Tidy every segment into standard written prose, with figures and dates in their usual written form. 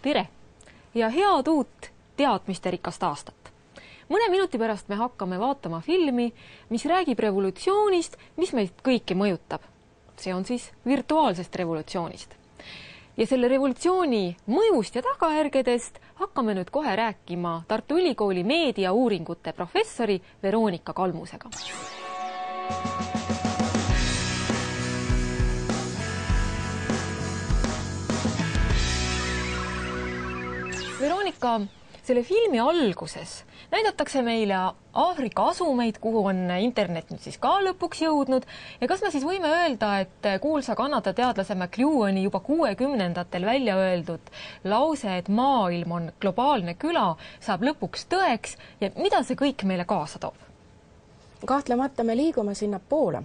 Tere ja head uut teadmiste rikast aastat. Mõne minuti pärast me hakkame vaatama filmi, mis räägib revolutsioonist, mis meid kõiki mõjutab. See on siis virtuaalsest revolutsioonist. Ja selle revolutsiooni mõjust ja tagajärgedest hakkame nüüd kohe rääkima Tartu Ülikooli meediauuringute professori Veronika Kalmusega. Veronika, selle filmi alguses näidatakse meile Aafrika asumeid, kuhu on internet nüüd siis ka lõpuks jõudnud. Ja kas me siis võime öelda, et kuulsa Kanada teadlase McLuhani juba 60-ndatel välja öeldud lause, et maailm on globaalne küla, saab lõpuks tõeks ja mida see kõik meile kaasa toob? Kahtlemata me liigume sinna poole,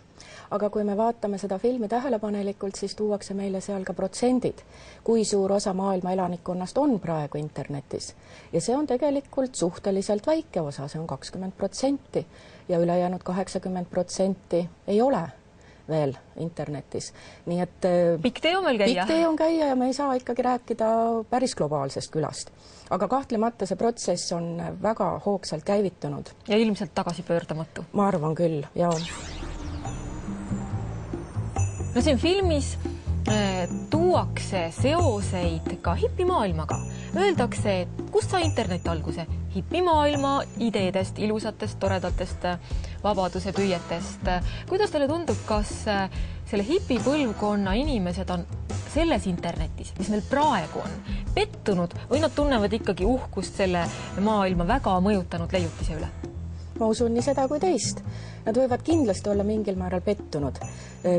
aga kui me vaatame seda filmi tähelepanelikult, siis tuuakse meile seal ka protsendid, kui suur osa maailma elanikkonnast on praegu internetis. Ja see on tegelikult suhteliselt väike osa, see on 20% ja ülejäänud 80% ei ole veel internetis. Nii et pikk tee on veel käia. Pikk tee on käia ja me ei saa ikkagi rääkida päris globaalsest külast. Aga kahtlemata see protsess on väga hoogsalt käivitunud. Ja ilmselt tagasi pöördamatu. Ma arvan küll, jaa. No siin filmis tuuakse seoseid ka hipimaailmaga. Öeldakse, et kust sai internet alguse? Hipimaailma ideedest, ilusatest, toredatest vabaduse püüetest. Kuidas teile tundub, kas selle hipipõlvkonna inimesed on selles internetis, mis meil praegu on, pettunud või nad tunnevad ikkagi uhkust selle maailma väga mõjutanud leiutise üle? Ma usun nii seda kui teist. Nad võivad kindlasti olla mingil määral pettunud,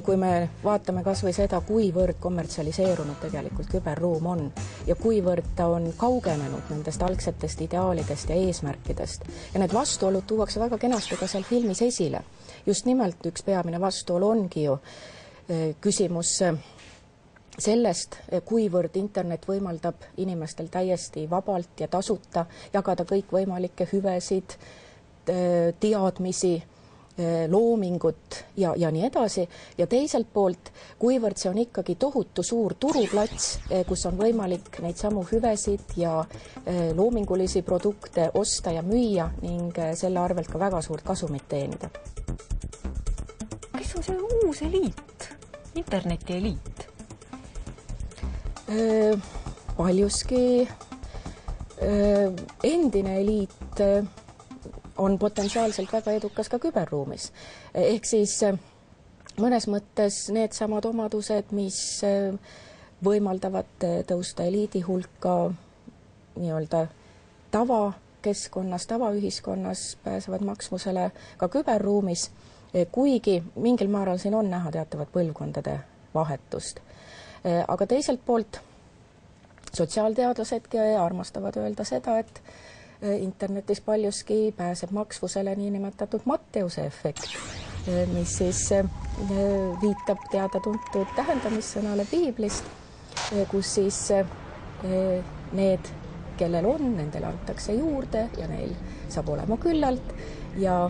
kui me vaatame kas või seda, kuivõrd kommertsialiseerunud tegelikult küberruum on ja kuivõrd ta on kaugenenud nendest algsetest ideaalidest ja eesmärkidest. Ja need vastuolud tuuakse väga kenasti ka seal filmis esile. Just nimelt üks peamine vastuolu ongi ju küsimus sellest, kuivõrd internet võimaldab inimestel täiesti vabalt ja tasuta jagada kõikvõimalikke hüvesid, teadmisi, loomingut ja nii edasi. Ja teiselt poolt, kuivõrd see on ikkagi tohutu suur turuplats, kus on võimalik neid samu hüvesid ja loomingulisi produkte osta ja müüa ning selle arvelt ka väga suurt kasumit teenida. Kes on see uus eliit? Interneti eliit? Paljuski endine eliit on potentsiaalselt väga edukas ka küberruumis. Ehk siis mõnes mõttes need samad omadused, mis võimaldavad tõusta eliidi hulka nii-öelda tavakeskkonnas, tavaühiskonnas pääsevad maksmusele ka küberruumis, kuigi mingil määral siin on näha teatavat põlvkondade vahetust. Aga teiselt poolt sotsiaalteadlasedki armastavad öelda seda, et internetis paljuski pääseb maksvusele niinimetatud Matteuse efekt, mis siis viitab teada-tuntud tähendamissõnale piiblist, kus siis need, kellel on, nendele antakse juurde ja neil saab olema küllalt ja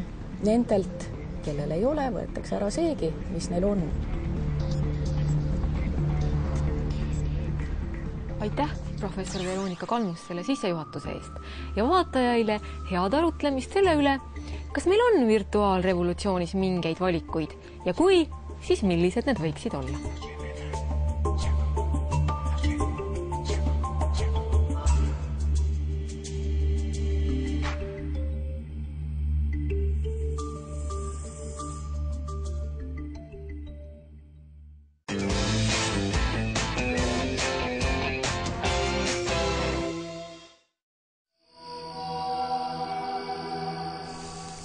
nendelt, kellel ei ole, võetakse ära seegi, mis neil on. Aitäh, professor Veronika Kalmus selle sissejuhatuse eest ja vaatajaile head arutlemist selle üle, kas meil on virtuaalrevolutsioonis mingeid valikuid ja kui, siis millised need võiksid olla.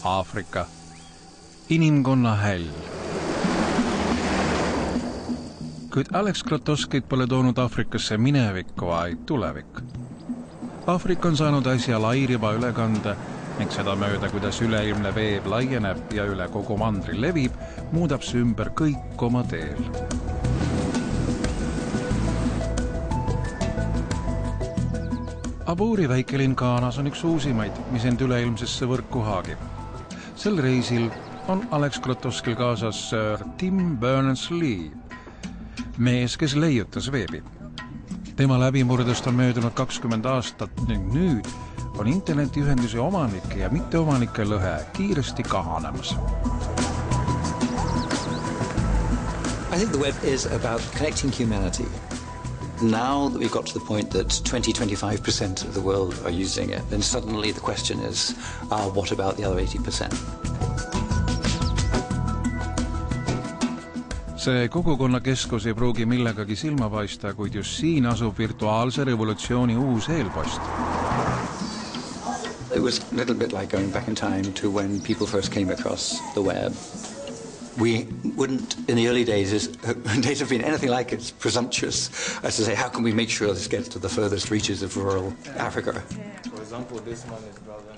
Aafrika, inimkonna häll. Kuid Alex Krotoskit pole toonud Aafrikasse minevikku, vaid tulevik. Aafrika on saanud äsja lairiba ülekande ning seda mööda, kuidas üleilmne veeb laieneb ja üle kogu mandri levib, muudab see ümber kõik oma teel. Aburi väikelinn Ghanas on üks uusimaid, mis end üleilmsesse võrku haagib. Sel reisil on Alex Krotoskil kaasas Sir Tim Berners-Lee, mees, kes leiutas veebi. Tema läbimurdest on möödunud 20 aastat ning nüüd on internetiühenduse omanike ja mitteomanike lõhe kiiresti kahanemas. I think the web is about connecting humanity. Now that we've got to the point that 20-25% of the world are using it, then suddenly the question is, what about the other 80%? See kogukonnakeskus ei pruugi millegagi silma paista, kuid just siin asub virtuaalse revolutsiooni uus eelpost. It was a little bit like going back in time to when people first came across the web. We wouldn't, in the early days have been anything like it's presumptuous as to say, how can we make sure this gets to the furthest reaches of rural Africa?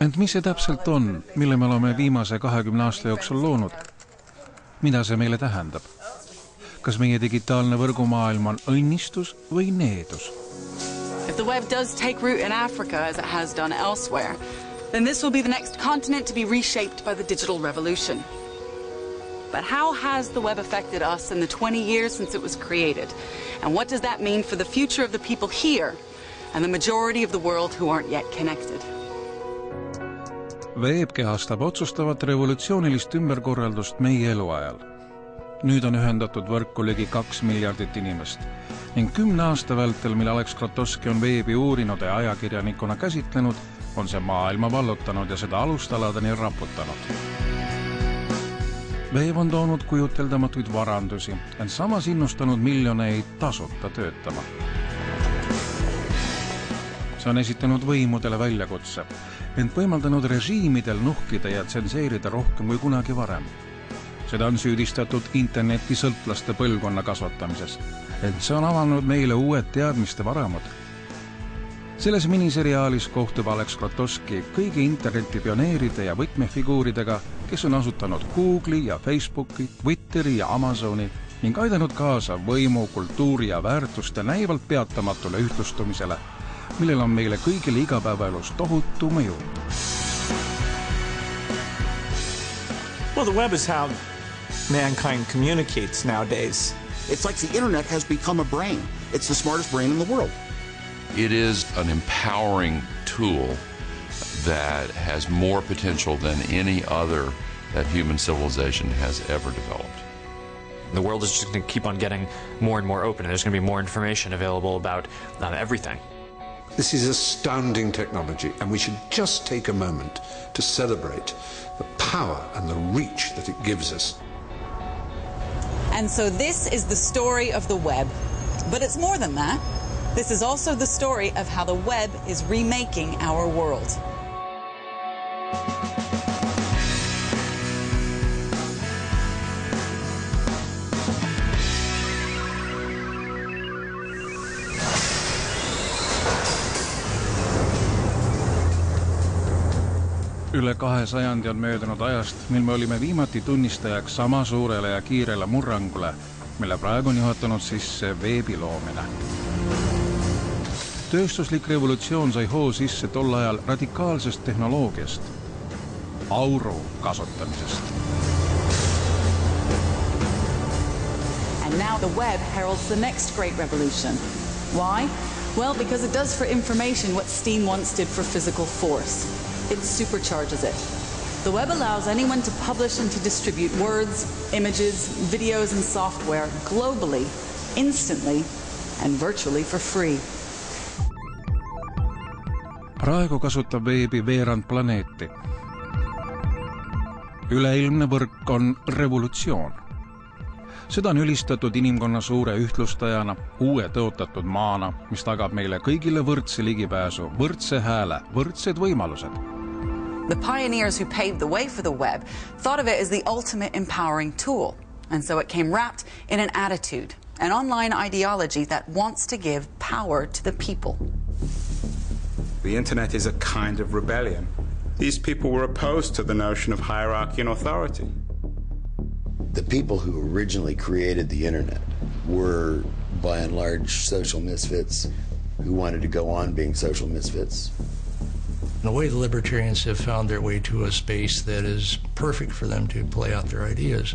Ent mis see täpselt on, mille me oleme viimase 20 aasta jooksul loonud? Mida see meile tähendab? Kas meie digitaalne võrgumaailm on õnnistus või needus? If the web does take root in Africa as it has done elsewhere, then this will be the next continent to be reshaped by the digital revolution. But how has the web affected us in the 20 years since it was created? And what does that mean for the future of the people here and the majority of the world who aren't yet connected? Veeb kehastab otsustavat revolutsioonilist ümberkorraldust meie eluajal. Nüüd on ühendatud võrku ligi 2 miljardit inimest ning 10 aasta vältel, mil Alex Krotowski on veebi uurinud ja ajakirjanikuna käsitlenud, on see maailma vallutanud ja seda alustaladeni raputanud. Veeb on toonud kujuteldamatuid varandusi, ent samas innustanud miljoneid tasuta töötama. See on esitanud võimudele väljakutse, ent võimaldanud režiimidel nuhkida ja tsenseerida rohkem kui kunagi varem. Seda on süüdistatud interneti sõltlaste põlvkonna kasvatamises, ent see on avanud meile uued teadmiste varamud. Selles miniseriaalis kohtub Alex Krotowski kõigi interneti pioneeride ja võtmefiguuridega, kes on asutanud Google'i ja Facebooki, Twitteri ja Amazoni ning aidanud kaasa võimu, kultuuri ja väärtuste näivalt peatamatule ühtlustumisele, millel on meile kõigile igapäevaelus tohutu mõju. Well, the web is how mankind communicates nowadays. It's like the internet has become a brain. It's the smartest brain in the world. It is an empowering tool that has more potential than any other that human civilization has ever developed. The world is just going to keep on getting more and more open, and there's going to be more information available about everything. This is astounding technology, and we should just take a moment to celebrate the power and the reach that it gives us. And so this is the story of the web. But it's more than that. This is also the story of how the web is remaking our world. Üle 2 sajandi on möödunud ajast, mil me olime viimati tunnistajaks sama suurele ja kiirele murrangule, mille praegu on juhatanud sisse veebi loomine. Tööstuslik revolutsioon sai hoo sisse tol ajal radikaalsest tehnoloogiast, auru kasutamisest. And now the web heralds the next great revolution. Why? Well, because it does for information what steam once did for physical force. It supercharges it. The web allows anyone to publish and to distribute words, images, videos, and software globally, instantly, and virtually for free. Praegu kasutab veebi veerand planeeti. Üleilmne võrk on revolutsioon. Seda on ülistatud inimkonna suure ühtlustajana, uue tõotatud maana, mis tagab meile kõigile võrdse ligipääsu, võrdse hääle, võrdsed võimalused. The pioneers who paved the way for the web thought of it as the ultimate empowering tool. And so it came wrapped in an attitude, an online ideology that wants to give power to the people. The internet is a kind of rebellion. These people were opposed to the notion of hierarchy and authority. The people who originally created the internet were, by and large, social misfits who wanted to go on being social misfits. In a way, the libertarians have found their way to a space that is perfect for them to play out their ideas.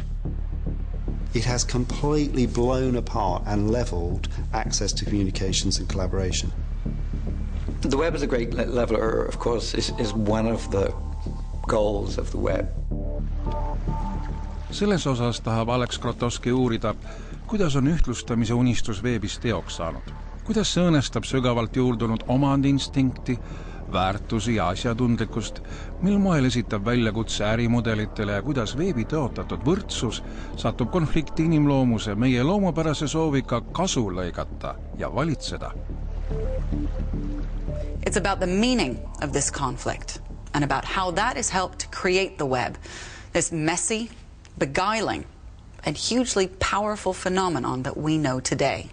it has completely blown apart and leveled access to communications and collaboration. The web as a great leveler, of course, is one of the goals of the web. Selles osas tahab Alex Krotowski uurida, kuidas on ühtlustamise unistus veebis teoks saanud. Kuidas see õõnestab sügavalt juurdunud omandiinstinkti, väärtusi ja asjatundlikkust, mil moel esitab väljakutse ärimudelitele ja kuidas veebi tõotatud võrdsus satub konflikti inimloomuse meie loomupärase sooviga kasu lõigata ja valitseda. It's about the meaning of this conflict and about how that has helped to create the web, this messy, beguiling, and hugely powerful phenomenon that we know today.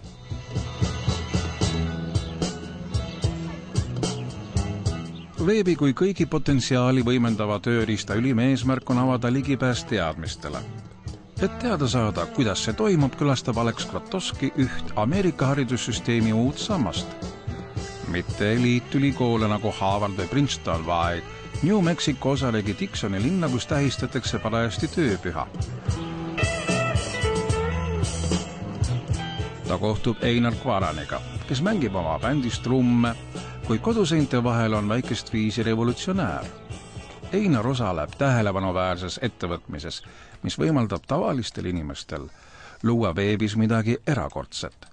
Veebi kui kõigi potentsiaali võimendava tööriista ülim eesmärk on avada ligipääs teadmistele. Et teada saada, kuidas see toimub, külastab Alex Krotowski üht Ameerika haridussüsteemi uut sammast. Mitte eliitülikoole nagu Harvard või Princeton, vaid New Mexico osalegi Dixoni linna, kus tähistatakse parajasti tööpüha. Ta kohtub Einar Kvaraniga, kes mängib oma bändis trumme, kui koduseinte vahel on väikest viisi revolutsionäär. Einar osaleb tähelepanuväärses ettevõtmises, mis võimaldab tavalistel inimestel luua veebis midagi erakordset.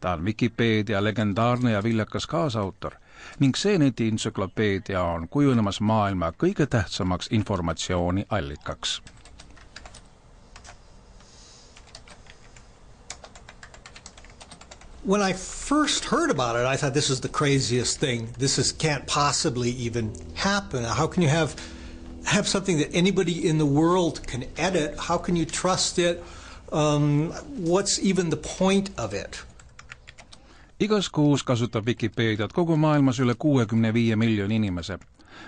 Ta on Wikipedia legendaarne ja viljakas kaasautor ning see netientsüklopeedia on kujunemas maailma kõige tähtsamaks informatsiooni allikaks. When I first heard about it, I thought this is the craziest thing. Can't possibly even happen. How can you have something that anybody in the world can edit? How can you trust it? What's even the point of it? Igas kuus kasutab Wikipeediat kogu maailmas üle 65 miljoni inimese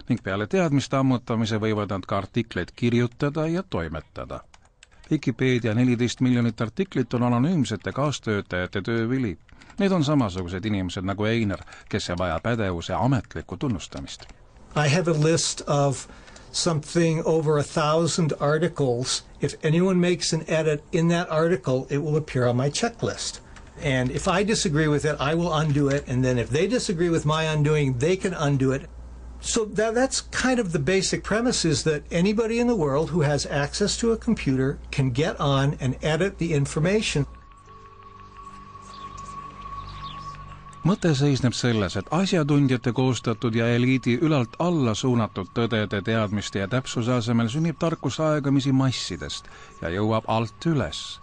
ning peale teadmiste ammutamise võivad nad ka artikleid kirjutada ja toimetada. Wikipeedia 14 miljonit artiklit on anonüümsete kaastöötajate töövili. Need on samasugused inimesed nagu Einar, kes ei vaja pädevuse ametlikku tunnustamist. I have a list of something over 1,000 articles. If anyone makes an edit in that article, it will appear on my checklist. And if I disagree with it, I will undo it. And then if they disagree with my undoing, they can undo it. So that's kind of the basic premise, is that anybody in the world who has access to a computer can get on and edit the information. Mõte seisneb selles, et asjatundjate koostatud ja eliidi ülalt alla suunatud tõdede, teadmiste ja täpsuse asemel sünnib tarkus aegamisi massidest ja jõuab alt üles.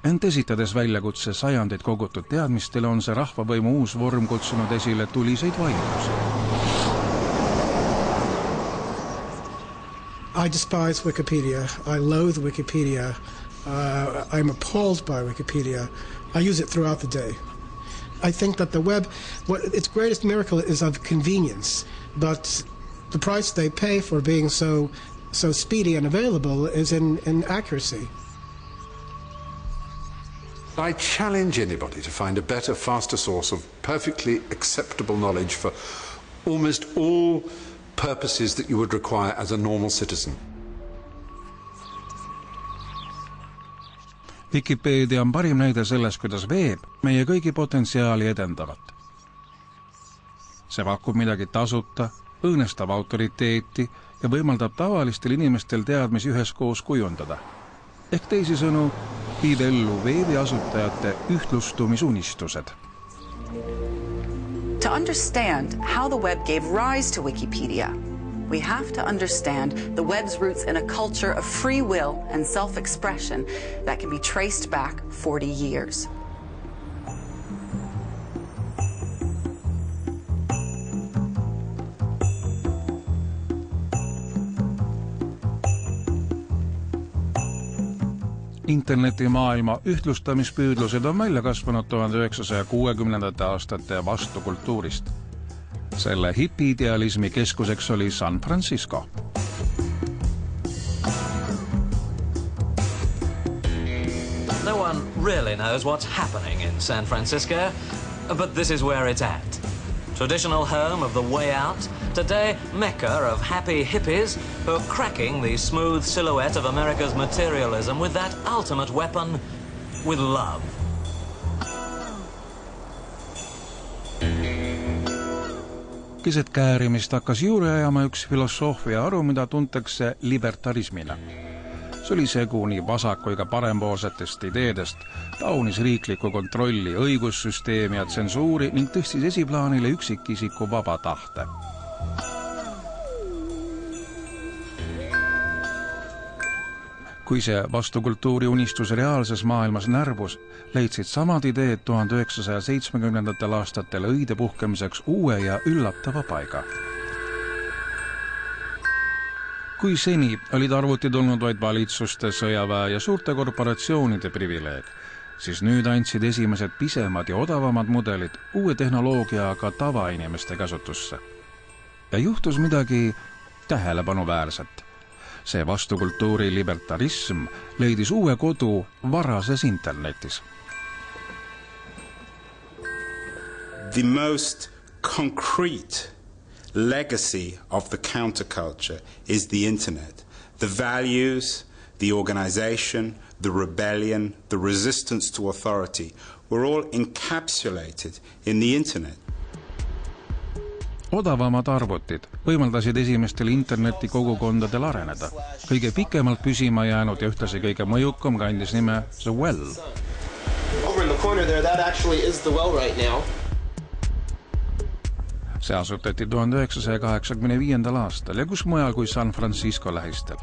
Ent esitades väljakutse sajandeid kogutud teadmistele on see rahvavõimu uus vorm kutsunud esile tuliseid vaidlusi. I despise Wikipedia. I loathe Wikipedia. I'm appalled by Wikipedia. I use it throughout the day. I think that the web, its greatest miracle is of convenience, but the price they pay for being so speedy and available is in accuracy. I challenge anybody to find a better, faster source of perfectly acceptable knowledge for almost all purposes that you would require as a normal citizen. Wikipedia on parim näide selles, kuidas veeb meie kõigi potentsiaali edendavat. See pakub midagi tasuta, õõnestab autoriteeti ja võimaldab tavalistel inimestel teadmisi üheskoos kujundada. Ehk teisisõnu viib ellu veebi asutajate ühtlustumisunistused. To understand how the web gave rise to Wikipedia, we have to understand the web's roots in a culture of free will and self-expression that can be traced back 40 years. Internetimaailma ühtlustamispüüdlused on välja kasvanud 1960. aastate vastukultuurist. Selle hipi-idealismi keskuseks oli San Francisco. No one really knows what's happening in San Francisco, but this is where it's at. traditional home of the way out, today Mecca of happy hippies who are cracking the smooth silhouette of America's materialism with that ultimate weapon, with love. Keset käärimist hakkas juurde ajama üks filosoofia haru, mida tuntakse libertarismina. See oli segu nii vasaku ega parempoolsetest ideedest, taunis riikliku kontrolli, õigussüsteemi ja tsensuuri ning tõstis esiplaanile üksikisiku vaba tahte. Kui see vastukultuuri unistus reaalses maailmas närvus, leidsid samad ideed 1970. aastatel õide puhkemiseks uue ja üllatava paiga. Kui seni olid arvutid olnud vaid valitsuste, sõjaväe ja suurte korporatsioonide privileeg, siis nüüd andsid esimesed pisemad ja odavamad mudelid uue tehnoloogiaga tavainimeste kasutusse. Ja juhtus midagi tähelepanuväärset. See vastukultuuri libertarism leidis uue kodu varases internetis. The most concrete legacy of the counterculture is the internet. The values, the organization, the rebellion, the resistance to authority were all encapsulated in the internet. Odavamad arvutid võimaldasid esimestel interneti kogukondadel areneda. Kõige pikemalt püsima jäänud ja ühtlasi kõige mõjukam kandis nime The Well. Over in the corner there, that actually is The Well right now. See asutati 1985. aastal ja kus mujal kui San Francisco lähistel.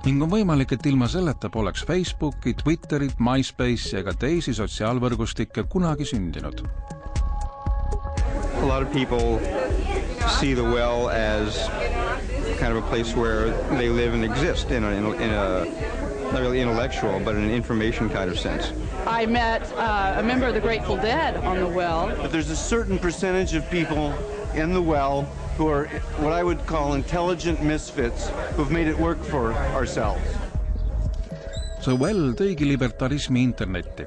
Ning on võimalik, et ilma selleta poleks Facebooki, Twitterit, MySpace ega teisi sotsiaalvõrgustikke kunagi sündinud. A lot of people see The Well as kind of a place where they live and exist in a not really intellectual, but in an information kind of sense. I met a member of the Grateful Dead on The Well. But there's a certain percentage of people in The Well who are what I would call intelligent misfits who've made it work for ourselves. The Well tõigi libertarismi internetti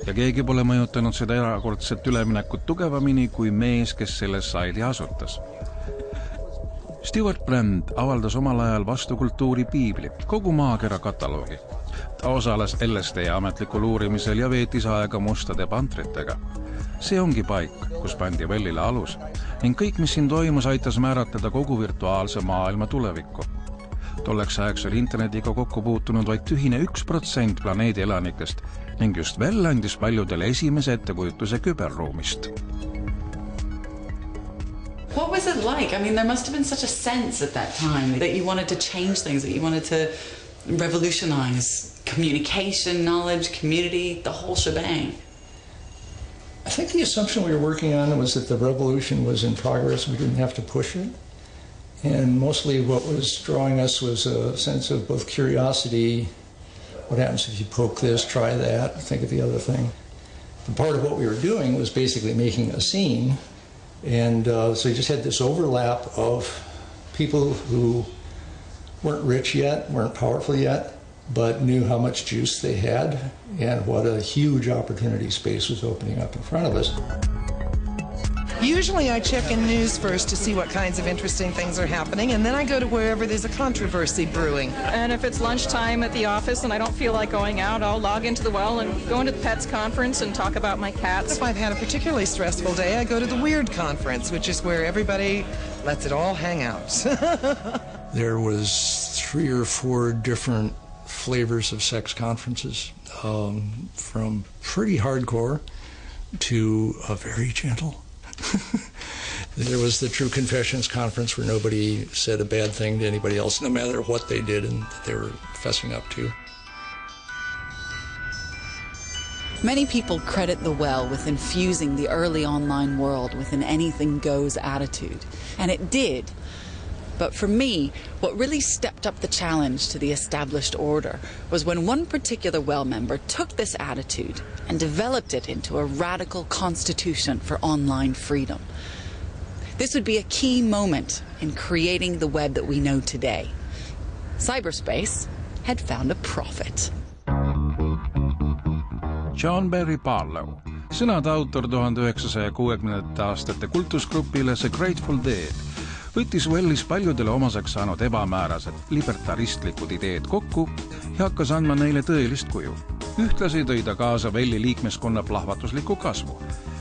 ja keegi pole mõjutanud seda erakordset üleminekut tugevamini kui mees, kes selle saidi asutas. Stewart Brand avaldas omal ajal vastukultuuri piibli, kogu maakera kataloogi. Ta osales LSD ametlikul uurimisel ja veetis aega mustade pantritega. See ongi paik, kus pandi Wellile alus ning kõik, mis siin toimus, aitas määratleda kogu virtuaalse maailma tulevikku. Tolleks ajaks oli internetiga kokku puutunud vaid tühine 1% planeedi elanikest ning just Well andis paljudele esimese ettekujutuse küberruumist. What was it like? I mean, there must have been such a sense at that time that you wanted to change things, that you wanted to revolutionize communication, knowledge, community, the whole shebang. I think the assumption we were working on was that the revolution was in progress. We didn't have to push it. And mostly what was drawing us was a sense of both curiosity. What happens if you poke this, try that, think of the other thing. And part of what we were doing was basically making a scene. And so you just had this overlap of people who weren't rich yet, weren't powerful yet, but knew how much juice they had and what a huge opportunity space was opening up in front of us. Usually I check in news first to see what kinds of interesting things are happening, and then I go to wherever there's a controversy brewing. And if it's lunchtime at the office and I don't feel like going out, I'll log into the Well and go into the pets conference and talk about my cats. If I've had a particularly stressful day, I go to the Weird conference, which is where everybody lets it all hang out. There was 3 or 4 different flavors of sex conferences, from pretty hardcore to very gentle. There was the True Confessions conference where nobody said a bad thing to anybody else, no matter what they did and that they were fessing up to. Many people credit The Well with infusing the early online world with an anything goes attitude. And it did. But for me, what really stepped up the challenge to the established order was when one particular Well member took this attitude and developed it into a radical constitution for online freedom. This would be a key moment in creating the web that we know today. Cyberspace had found a prophet. John Barry Barlow Sõnade autor 1960. aastate kultusgrupile The Grateful Dead võttis Wellis paljudele omaseks saanud ebamäärased libertaristlikud ideed kokku ja hakkas andma neile tõelist kuju. Ühtlasi tõi ta kaasa Welli liikmeskonna plahvatusliku kasvu.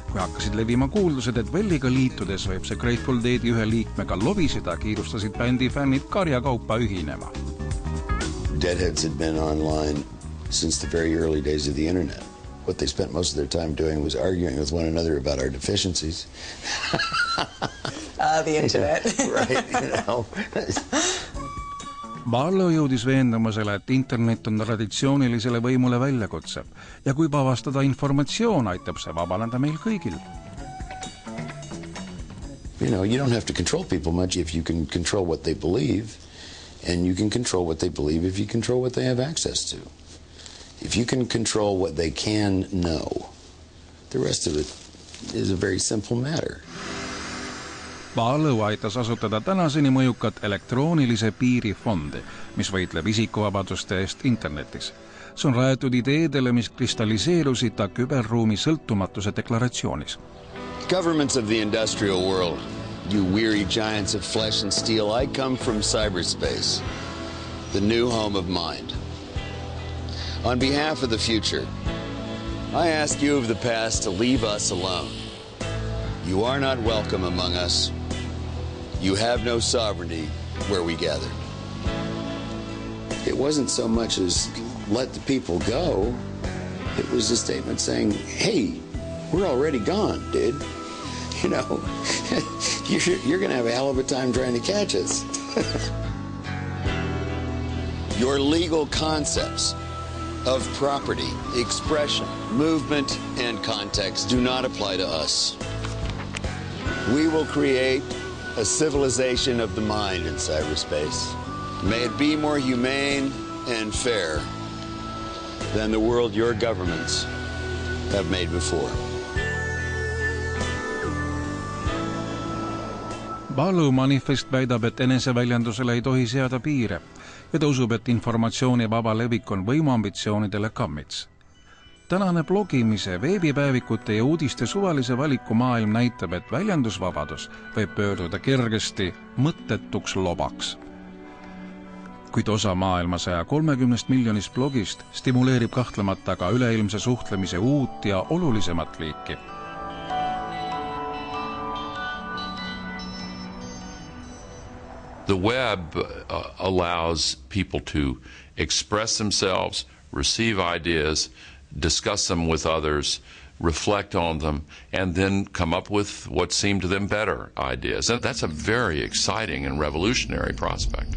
Kui hakkasid levima kuuldused, et Welliga liitudes võib see Grateful Deadi ühe liikmega lobiseda, kiirustasid bändi fännid karjakaupa ühinema. Deadheads had been online since the very early days of the internet. What they spent most of their time doing was arguing with one another about our deficiencies. The internet. Right, you know. Barlow jõudis veendumusele, et internet on traditsioonilisele võimule väljakutse ja kui pavastada informatsioon, aitab see vabaneda meil kõigil. You know, you don't have to control people much if you can control what they believe, and you can control what they believe if you control what they have access to. If you can control what they can know, the rest of it is a very simple matter. Barlow aitas asutada tänaseni mõjukat elektroonilise piiri fondi, mis võitleb isikuvabaduste eest internetis. See on rajatud ideedele, mis kristalliseerusid ta küberruumi sõltumatuse deklaratsioonis. Governments of the industrial world, you weary giants of flesh and steel, I come from cyberspace, the new home of mind. On behalf of the future, I ask you of the past to leave us alone. You are not welcome among us. You have no sovereignty where we gathered. It wasn't so much as let the people go. It was a statement saying, hey, we're already gone, dude. You know, you're going to have a hell of a time trying to catch us. Your legal concepts of property, expression, movement, and context do not apply to us. We will create a civilization of the mind in cyberspace. May it be more humane and fair than the world your governments have made before. Barlow manifest väidab, et eneseväljendusele ei tohi seada piire ja ta usub, et informatsiooni vaba levik on võimuambitsioonidele kammits. Tänane blogimise, veebipäevikute ja uudiste suvalise valiku maailm näitab, et väljendusvabadus võib pöörduda kergesti mõttetuks lobaks. Kuid osa maailma 130 miljonist blogist stimuleerib kahtlemata ka üleilmse suhtlemise uut ja olulisemat liiki. The web allows people to express themselves, receive ideas, discuss them with others, reflect on them, and then come up with what seem to them better ideas. And that's a very exciting and revolutionary prospect.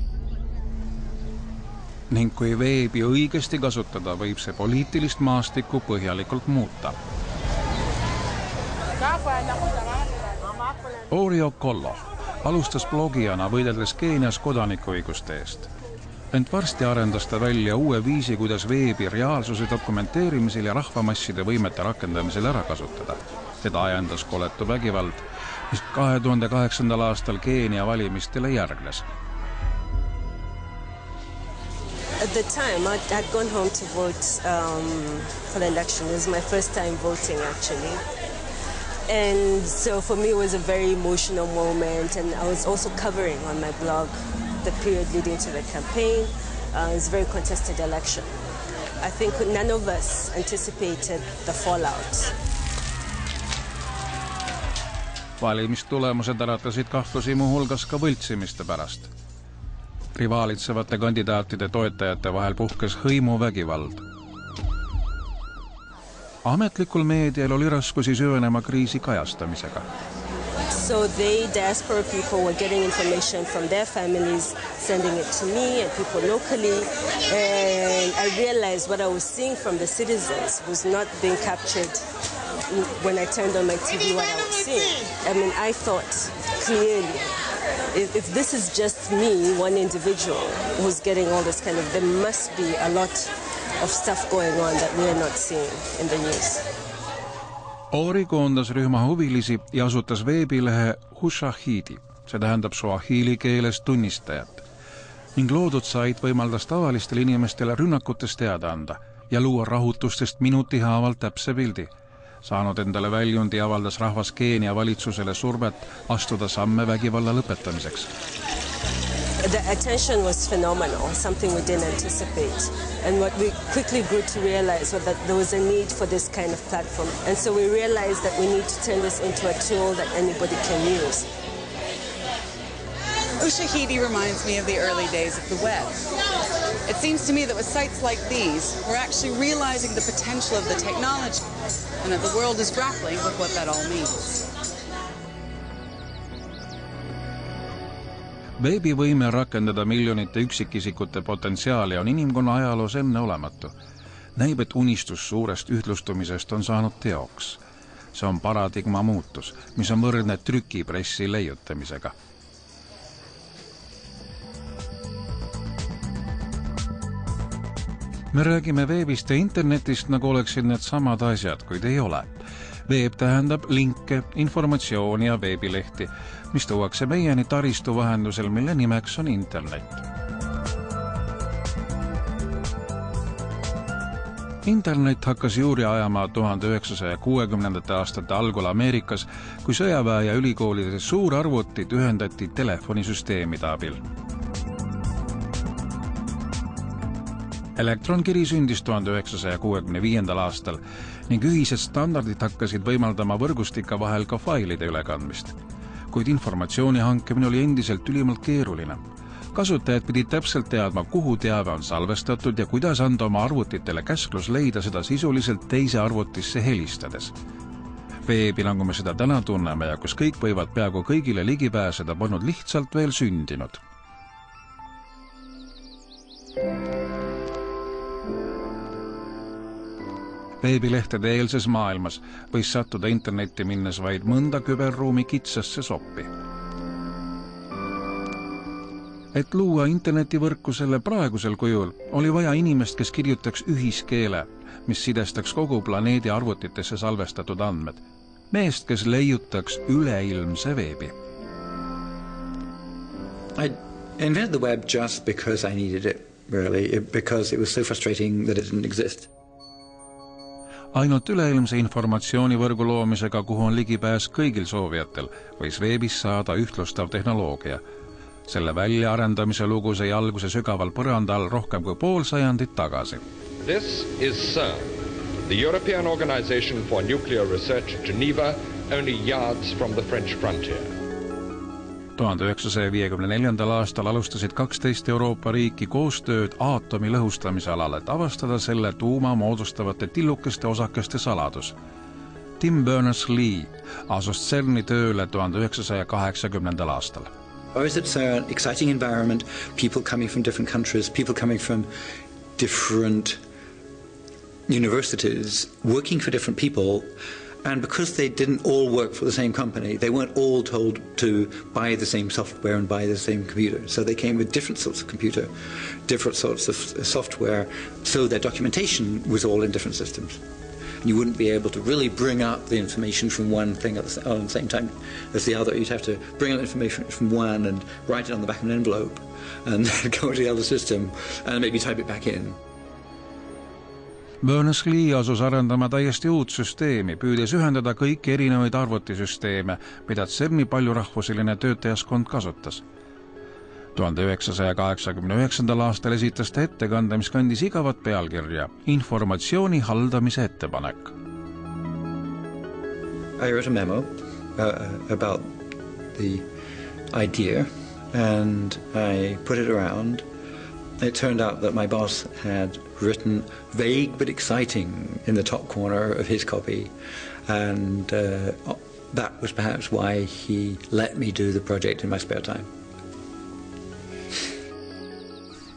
Ning kui veebi õigesti kasutada, võib see poliitilist maastikku põhjalikult muuta. Orio Kollo alustas blogijana võideldes Keenias kodanikuõiguste eest. Ent varsti arendas ta välja uue viisi, kuidas veebi reaalsuse dokumenteerimisel ja rahvamasside võimete rakendamisel ära kasutada. Teda ajendas koletu vägivald, mis 2008. aastal Keenia valimistele järgnes. At the time, I'd gone home to vote for the election. It was my first time voting, actually. And so for me, it was a very emotional moment. And I was also covering on my blog the period leading to the campaign. It was a very contested election. I think none of us anticipated the fallout. Valimistulemused äratasid kahtlusi muuhulgas ka võltsimiste pärast. Rivaalitsevate kandidaatide toetajate vahel puhkes hõimuvägivald. Ametlikul meedial oli raskusi süvenema kriisi kajastamisega. So they, diaspora people, were getting information from their families, sending it to me and people locally. And I realized what I was seeing from the citizens was not being captured when I turned on my TV, what I was seeing. I mean, I thought clearly, if this is just me, one individual who's getting all this kind of, there must be a lot of stuff going on that we are not seeing in the news. Ori koondas rühma huvilisi ja asutas veebilehe Hushahidi, see tähendab suahili keeles tunnistajat. Ning loodud sait võimaldas tavalistel inimestele rünnakutest teada anda ja luua rahutustest minuti haavalt täpse pildi. Saanud endale väljundi avaldas rahvas Keenia valitsusele survet astuda samme vägivalla lõpetamiseks. The attention was phenomenal, something we didn't anticipate. And what we quickly grew to realize was that there was a need for this kind of platform. And so we realized that we need to turn this into a tool that anybody can use. Ushahidi reminds me of the early days of the web. It seems to me that with sites like these, we're actually realizing the potential of the technology and that the world is grappling with what that all means. Veebi võime rakendada miljonite üksikisikute potentsiaali on inimkonna ajaloos enneolematu. Näib, et unistus suurest ühtlustumisest on saanud teoks. See on paradigma muutus, mis on võrdne trükipressi leiutamisega. Me räägime veebist ja internetist, nagu oleksid need samad asjad, kuid ei ole. Veeb tähendab linke, informatsiooni ja veebilehti, mis tuuakse meieni taristu vahendusel, mille nimeks on internet. Internet hakkas juuri ajama 1960. aastate algul Ameerikas, kui sõjaväe ja ülikoolide suurarvutid ühendati telefonisüsteemide abil. Elektronkiri sündis 1965. aastal ning ühised standardid hakkasid võimaldama võrgustika vahel ka failide ülekandmist. Kuid informatsiooni hankimine oli endiselt ülimalt keeruline. Kasutajad pidid täpselt teadma, kuhu teave on salvestatud ja kuidas anda oma arvutitele käsklus leida seda sisuliselt teise arvutisse helistades. Veebi, nagu me seda täna tunneme ja kus kõik võivad peaaegu kõigile ligi pääseda, polnud lihtsalt veel sündinud. Veebilehtede eelses maailmas võis sattuda internetti minnes vaid mõnda küberruumi kitsasse soppi. Et luua internetivõrku selle praegusel kujul, oli vaja inimest, kes kirjutaks ühiskeele, mis sidestaks kogu planeedi arvutitesse salvestatud andmed. Meest, kes leiutaks üleilmse veebi. I invented the web just because I needed it, really, because it was so frustrating that it didn't exist. Ainult üleilmse informatsioonivõrgu loomisega, kuhu on ligipääs kõigil soovijatel, võis veebis saada ühtlustav tehnoloogia. Selle väljaarendamise lugu sai alguse sügaval põrandal rohkem kui pool sajandit tagasi. This is CERN, the European Organization for Nuclear Research at Geneva, only yards from the French frontier. 1954. aastal alustasid 12 Euroopa riiki koostööd aatomi lõhustamise alal, et avastada selle tuuma moodustavate tillukeste osakeste saladus. Tim Berners-Lee asus CERNi tööle 1980. aastal. I was at CERN, exciting environment, people coming from different countries, people coming from different universities, working for different people. And because they didn't all work for the same company, they weren't all told to buy the same software and buy the same computer. So they came with different sorts of computer, different sorts of software, so their documentation was all in different systems. And you wouldn't be able to really bring up the information from one thing at the same time as the other. You'd have to bring up information from one and write it on the back of an envelope and go to the other system and maybe type it back in. Berners-Lee asus arendama täiesti uut süsteemi, püüdes ühendada kõiki erinevaid arvutisüsteeme, mida CERNi paljurahvuseline töötajaskond kasutas. 1989. aastal esitas ta ettekande, mis kandis igavat pealkirja informatsiooni haldamise ettepanek. I wrote a memo about the idea and I put it around. It turned out that my boss had written vague but exciting in the top corner of his copy, and that was perhaps why he let me do the project in my spare time.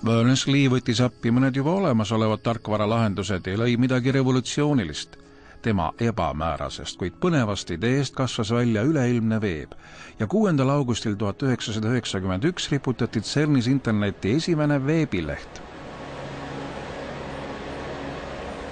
Berners-Lee võttis appi mõned juba olemasolevad tarkvaralahendused ja lõi midagi revolutsioonilist. Tema ebamäärasest, kuid põnevast ideest kasvas välja üleilmne veeb ja 6. augustil 1991 riputati CERNis interneti esimene veebileht.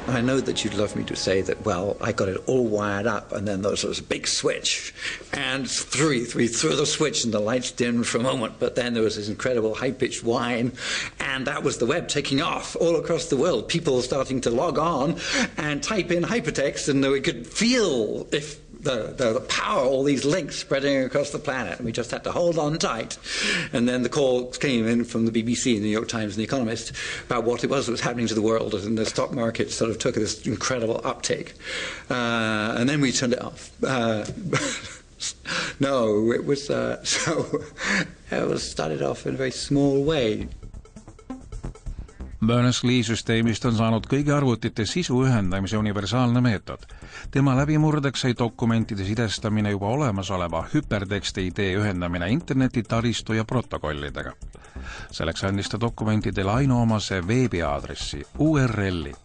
And I know that you'd love me to say that, well, I got it all wired up, and then there was this big switch, and we threw the switch and the lights dimmed for a moment, but then there was this incredible high-pitched whine, and that was the web taking off all across the world. People starting to log on and type in hypertext, and we could feel if the power, all these links spreading across the planet, and we just had to hold on tight. And then the call came in from the BBC, the New York Times, and The Economist about what it was that was happening to the world, and the stock market sort of took this incredible uptake. And then we turned it off. No, it was it was started off in a very small way. Berners-Lee süsteemist on saanud kõigi arvutite sisu ühendamise universaalne meetod. Tema läbimurdeks sai dokumentide sidestamine juba olemasoleva hüperteksti idee ühendamine interneti taristu ja protokollidega. Selleks andis ta dokumentidele ainuomase veebiaadressi, URL-i.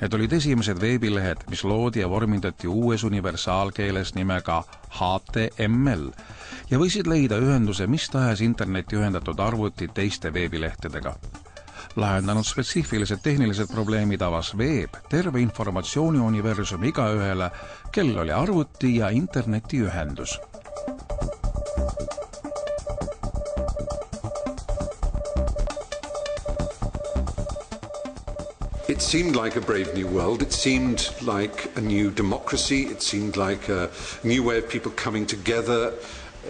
Need olid esimesed veebilehed, mis loodi ja vormindati uues universaalkeeles nimega HTML ja võisid leida ühenduse mis tahes interneti ühendatud arvuti teiste veebilehtedega. Lahendanud spetsiifilised tehnilised probleemid avas veeb terve informatsiooniuniversumi igaühele, kel oli arvuti ja interneti ühendus. It seemed like a brave new world. It seemed like a new democracy. It seemed like a new way of people coming together.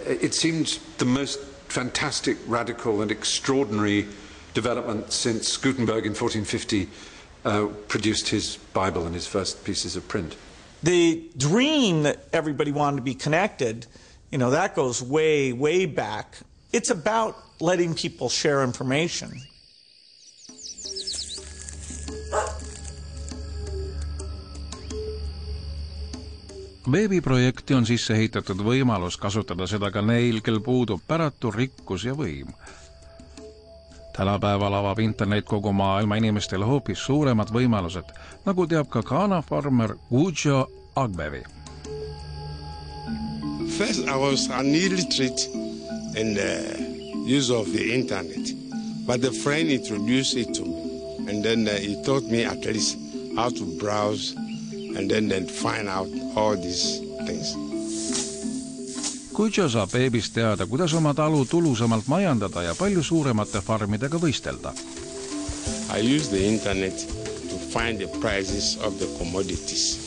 It seemed the most fantastic, radical and extraordinary development since Gutenberg in 1450 produced his Bible and his first pieces of print. The dream that everybody wanted to be connected, that goes way, way back. It's about letting people share information. Veebiprojekti on sisse ehitatud võimalus kasutada seda ka neil, kel puudub päratu rikkus ja võim. Tänapäeval avab internet kogu maailma inimestele hoopis suuremad võimalused, nagu teab ka Ghana farmer Gujo Agbevi. First, I was an illiterate in the use of the internet, but a friend introduced it to me, and then he taught me at least how to browse and then find out all these things. Gujo saab veebist teada, kuidas oma talu tulusamalt majandada ja palju suuremate farmidega võistelda. I use the internet to find the prices of the commodities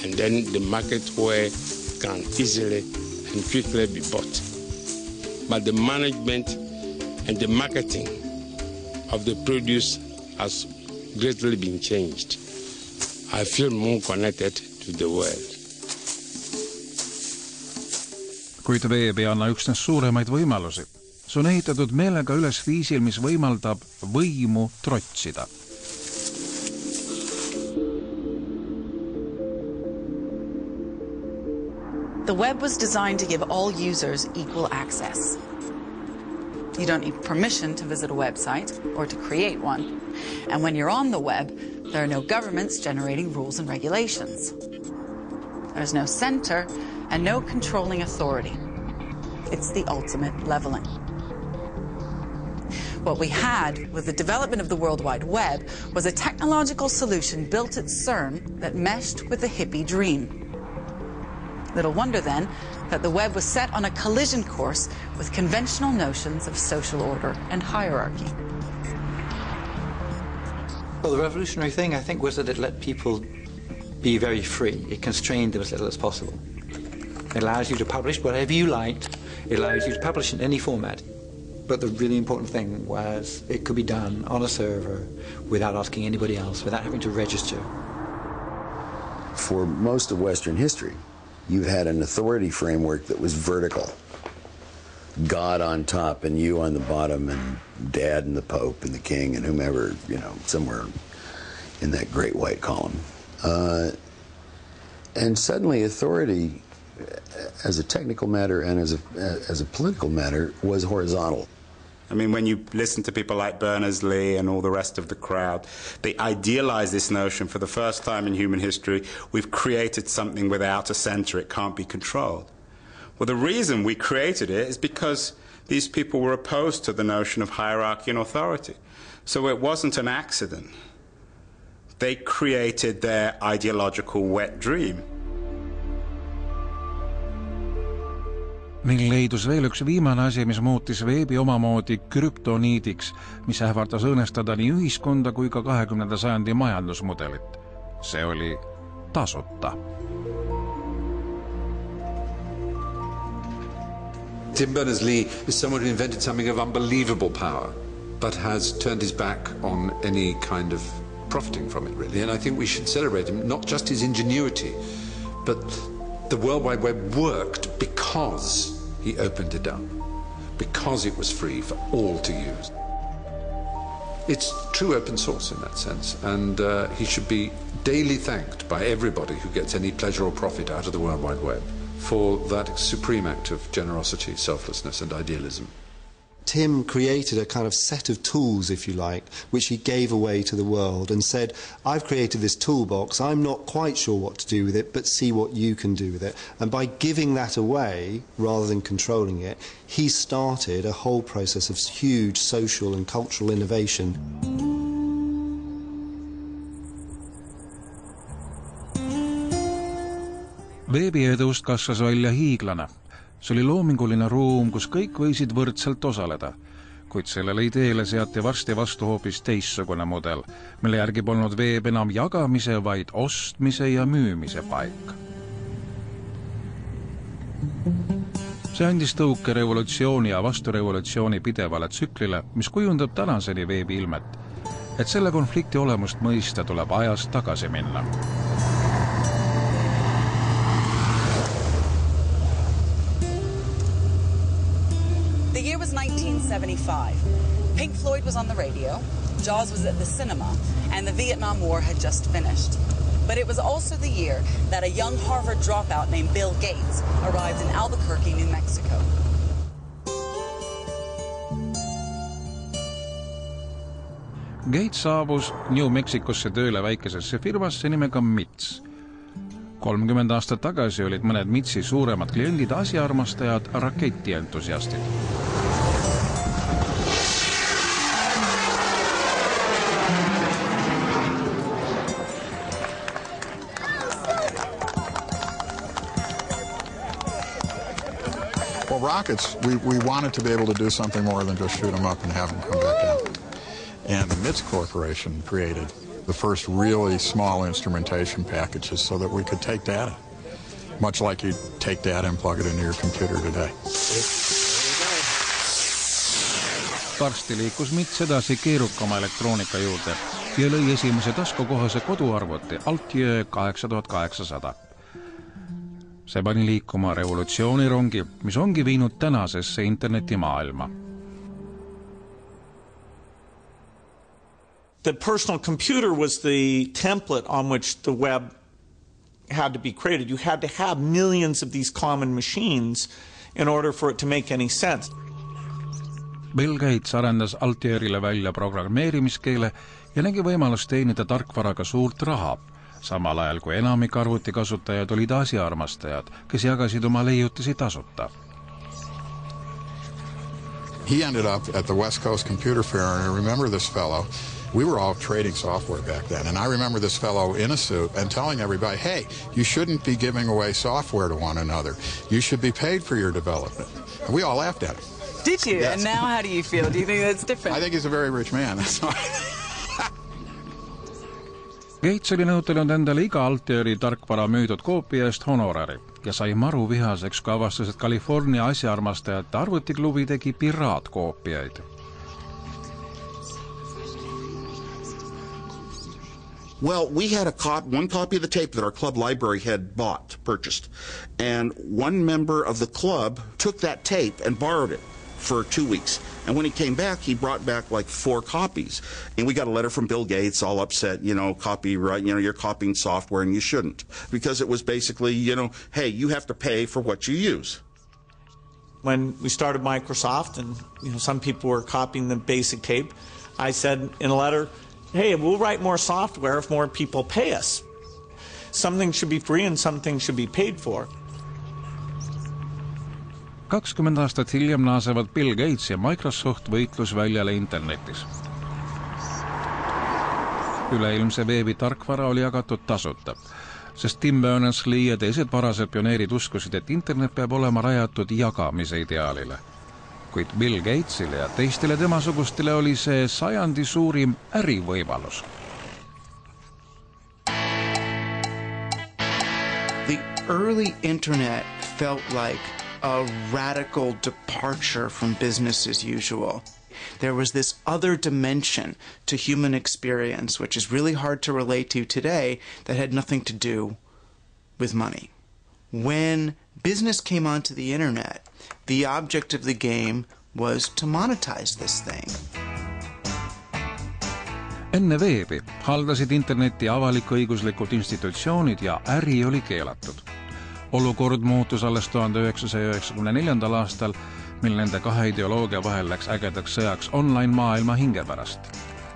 and then the market where it can easily and quickly be bought. But the management and the marketing of the produce has greatly been changed. I feel more connected to the world. Kuid veeb ei anna üksnes suuremaid võimalusi. See on ehitatud meelega üles viisil, mis võimaldab võimu trotsida. The web was designed to give all users equal access. You don't need permission to visit a website or to create one. And when you're on the web, there are no governments generating rules and regulations. There's no center and no controlling authority. It's the ultimate leveling. What we had with the development of the World Wide Web was a technological solution built at CERN that meshed with the hippie dream. Little wonder then that the web was set on a collision course with conventional notions of social order and hierarchy. Well, the revolutionary thing, I think, was that it let people be very free. It constrained them as little as possible. It allows you to publish whatever you liked. It allows you to publish in any format. But the really important thing was it could be done on a server without asking anybody else, without having to register. For most of Western history, you've had an authority framework that was vertical. God on top and you on the bottom, and Dad and the Pope and the King and whomever, somewhere in that great white column. And suddenly authority, as a technical matter and as a political matter, was horizontal. I mean, when you listen to people like Berners-Lee and all the rest of the crowd, they idealize this notion for the first time in human history. We've created something without a center. It can't be controlled. Well, the reason we created it is because these people were opposed to the notion of hierarchy and authority. So it wasn't an accident They created their ideological wet dream. Ning leidus veel üks viimane asi, mis muutis veebi omamoodi krüptoniidiks, mis ähvardas õõnestada nii ühiskonda kui ka 20. sajandi majandusmudelit. See oli tasuta. Tim Berners-Lee is someone who invented something of unbelievable power, but has turned his back on any kind of profiting from it, really. And I think we should celebrate him, not just his ingenuity, but the World Wide Web worked because he opened it up, because it was free for all to use. It's true open source in that sense, and he should be daily thanked by everybody who gets any pleasure or profit out of the World Wide Web for that supreme act of generosity, selflessness, and idealism. Tim created a kind of set of tools, if you like, which he gave away to the world and said, I've created this toolbox, I'm not quite sure what to do with it, but see what you can do with it. And by giving that away, rather than controlling it, he started a whole process of huge social and cultural innovation. Veebi edust kasvas välja hiiglane. See oli loominguline ruum, kus kõik võisid võrdselt osaleda, kuid sellele ideele seati varsti vastu hoopis teissugune mudel, mille järgi polnud veeb enam jagamise, vaid ostmise ja müümise paik. See andis tõuke revolutsiooni ja vasturevolutsiooni pidevale tsüklile, mis kujundab tänaseni veebi ilmet. Et selle konflikti olemust mõista tuleb ajas tagasi minna. The year was 1975. Pink Floyd was on the radio, Jaws was at the cinema, and the Vietnam War had just finished. But it was also the year that a young Harvard dropout named Bill Gates arrived in Albuquerque, New Mexico. Gates saabus New Mexicosse tööle väikesesse firmasse nimega MITS. 30 aastat tagasi olid mõned MITSi suuremad kliendid asjaarmastajad, raketientusiastid. Well, rockets, we wanted to be able to do something more than just shoot them up and have them come back down. And the MITS Corporation created the first really small instrumentation packages so that we could take data, much like you take data and plug it into your computer today. Varsti liikus MITS edasi keerukama elektroonika juurde ja lõi esimese taskukohase koduarvuti Altier 8800. See pani liikuma revolutsioonirongi, mis ongi viinud tänasesse internetimaailma. The personal computer was the template on which the web had to be created. You had to have millions of these common machines in order for it to make any sense. Bill Gates arendas Altierile välja programmeerimiskeele ja nägi võimalust teenida tarkvaraga suurt raha, samal ajal kui enamik arvutikasutajad olid asjaarmastajad, kes jagasid oma leiutisi tasuta. He ended up at the West Coast Computer Fair, and I remember this fellow. We were all trading software back then, and I remember this fellow in a suit and telling everybody, hey, you shouldn't be giving away software to one another. You should be paid for your development. And we all laughed at him. Did you? Yes. And now how do you feel? Do you think that's different? I think he's a very rich man. That's why. Gates oli nõutelnud endale iga Altieri tarkvara müüdud koopia eest honorari ja sai maru vihaseks, kui avastas, et California asjaarmastajate arvutiklubi tegi piraatkoopiaid. Well, we had one copy of the tape that our club library had purchased, and one member of the club took that tape and borrowed it for 2 weeks. And when he came back, he brought back like 4 copies. And we got a letter from Bill Gates, all upset, copyright, you're copying software and you shouldn't. Because it was basically, hey, you have to pay for what you use. When we started Microsoft and some people were copying the basic tape, I said in a letter, hey, we'll write more software if more people pay us. Something should be free and something should be paid for. 20 aastat hiljem naasevad Bill Gates ja Microsoft võitlusväljale internetis. Üleilmse veebi tarkvara oli jagatud tasuta, sest Tim Berners-Lee ja teised varased pioneerid uskusid, et internet peab olema rajatud jagamise ideaalile. Kuid Bill Gatesile ja teistele temasugustele oli see sajandi suurim ärivõimalus. The early internet felt like a radical departure from business as usual. There was this other dimension to human experience, which is really hard to relate to today, that had nothing to do with money. When business came onto the internet, the object of the game was to monetize this thing. Enne veebi haldasid interneti avalik-õiguslikud institutsioonid ja äri oli keelatud. Olukord muutus alles 1994. aastal, mil nende kahe ideoloogia vahel läks ägedaks sõjaks online-maailma hinge pärast.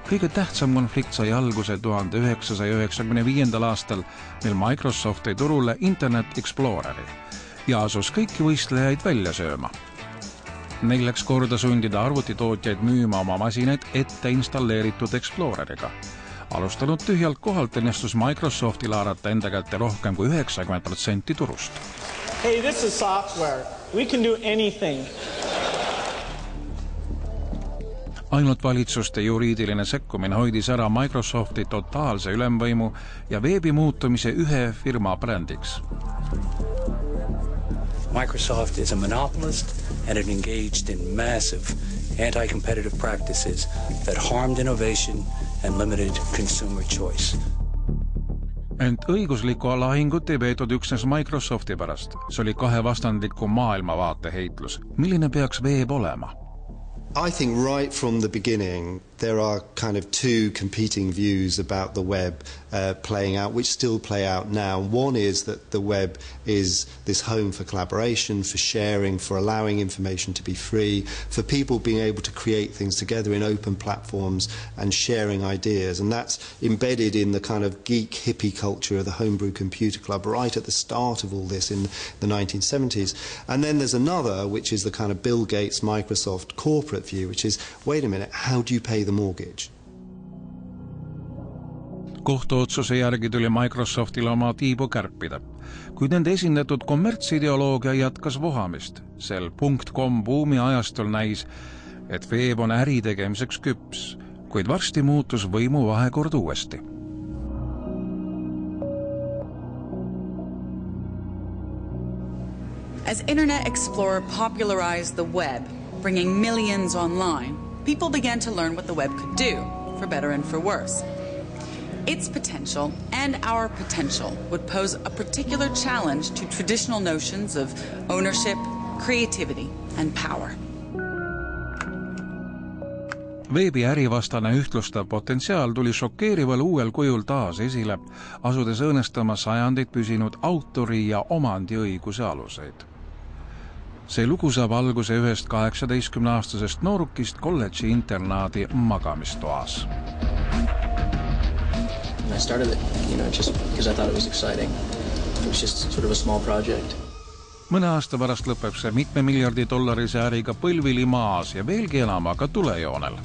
Kõige tähtsam konflikt sai alguse 1995. aastal, mil Microsoft tõi turule Internet Exploreri ja asus kõiki võistlejaid välja sööma. Neil läks korda sundida arvutitootjaid müüma oma masinaid ette installeeritud Exploreriga. Alustanud tühjalt kohalt õnnestus Microsoftil haarata enda kätte rohkem kui 90% turust. Hey, this is software. We can do anything. Ainult valitsuste juriidiline sekkumine hoidis ära Microsofti totaalse ülemvõimu ja veebi muutumise ühe firma brändiks. Microsoft is a monopolist and it engaged in massive anti-competitive practices that harmed innovation and limited consumer choice. Ent õiguslikku lahingut ei peetud üksnes Microsofti pärast. See oli kahe vastandliku maailmavaate heitlus. Milline peaks veeb olema? I think right from the beginning there are kind of two competing views about the web playing out, which still play out now. One is that the web is this home for collaboration, for sharing, for allowing information to be free, for people being able to create things together in open platforms and sharing ideas. And that's embedded in the kind of geek hippie culture of the Homebrew Computer Club right at the start of all this in the 1970s. And then there's another, which is the kind of Bill Gates, Microsoft corporate view, which is, wait a minute, how do you pay the mortgage? Kohtuotsuse järgi tuli Microsoftil oma tiibu kärpida, kuid nende esindatud kommertsideoloogia jätkas vohamist. Sel .com buumi ajastul näis, et veeb on äri tegemiseks küps, kuid varsti muutus võimu vahekord uuesti. As Internet Explorer popularized the web, bringing millions online, people began to learn what the web could do, for better and for worse. Its potential and our potential would pose a particular challenge to traditional notions of ownership, creativity and power. Veebi ärivastane ühtlustav potentsiaal tuli šokeerival uuel kujul taas esile, asudes õõnestama sajandeid püsinud autori ja omandiõiguse aluseid. See lugu saab alguse ühest 18-aastasest noorukist kolledži internaadi magamistoas. I started it, just because I thought it was exciting. It was just sort of a small project. Mõne aasta pärast lõpeb see $1 miljardi äriga põlvili maas ja veelgi enam aga tulejoonel.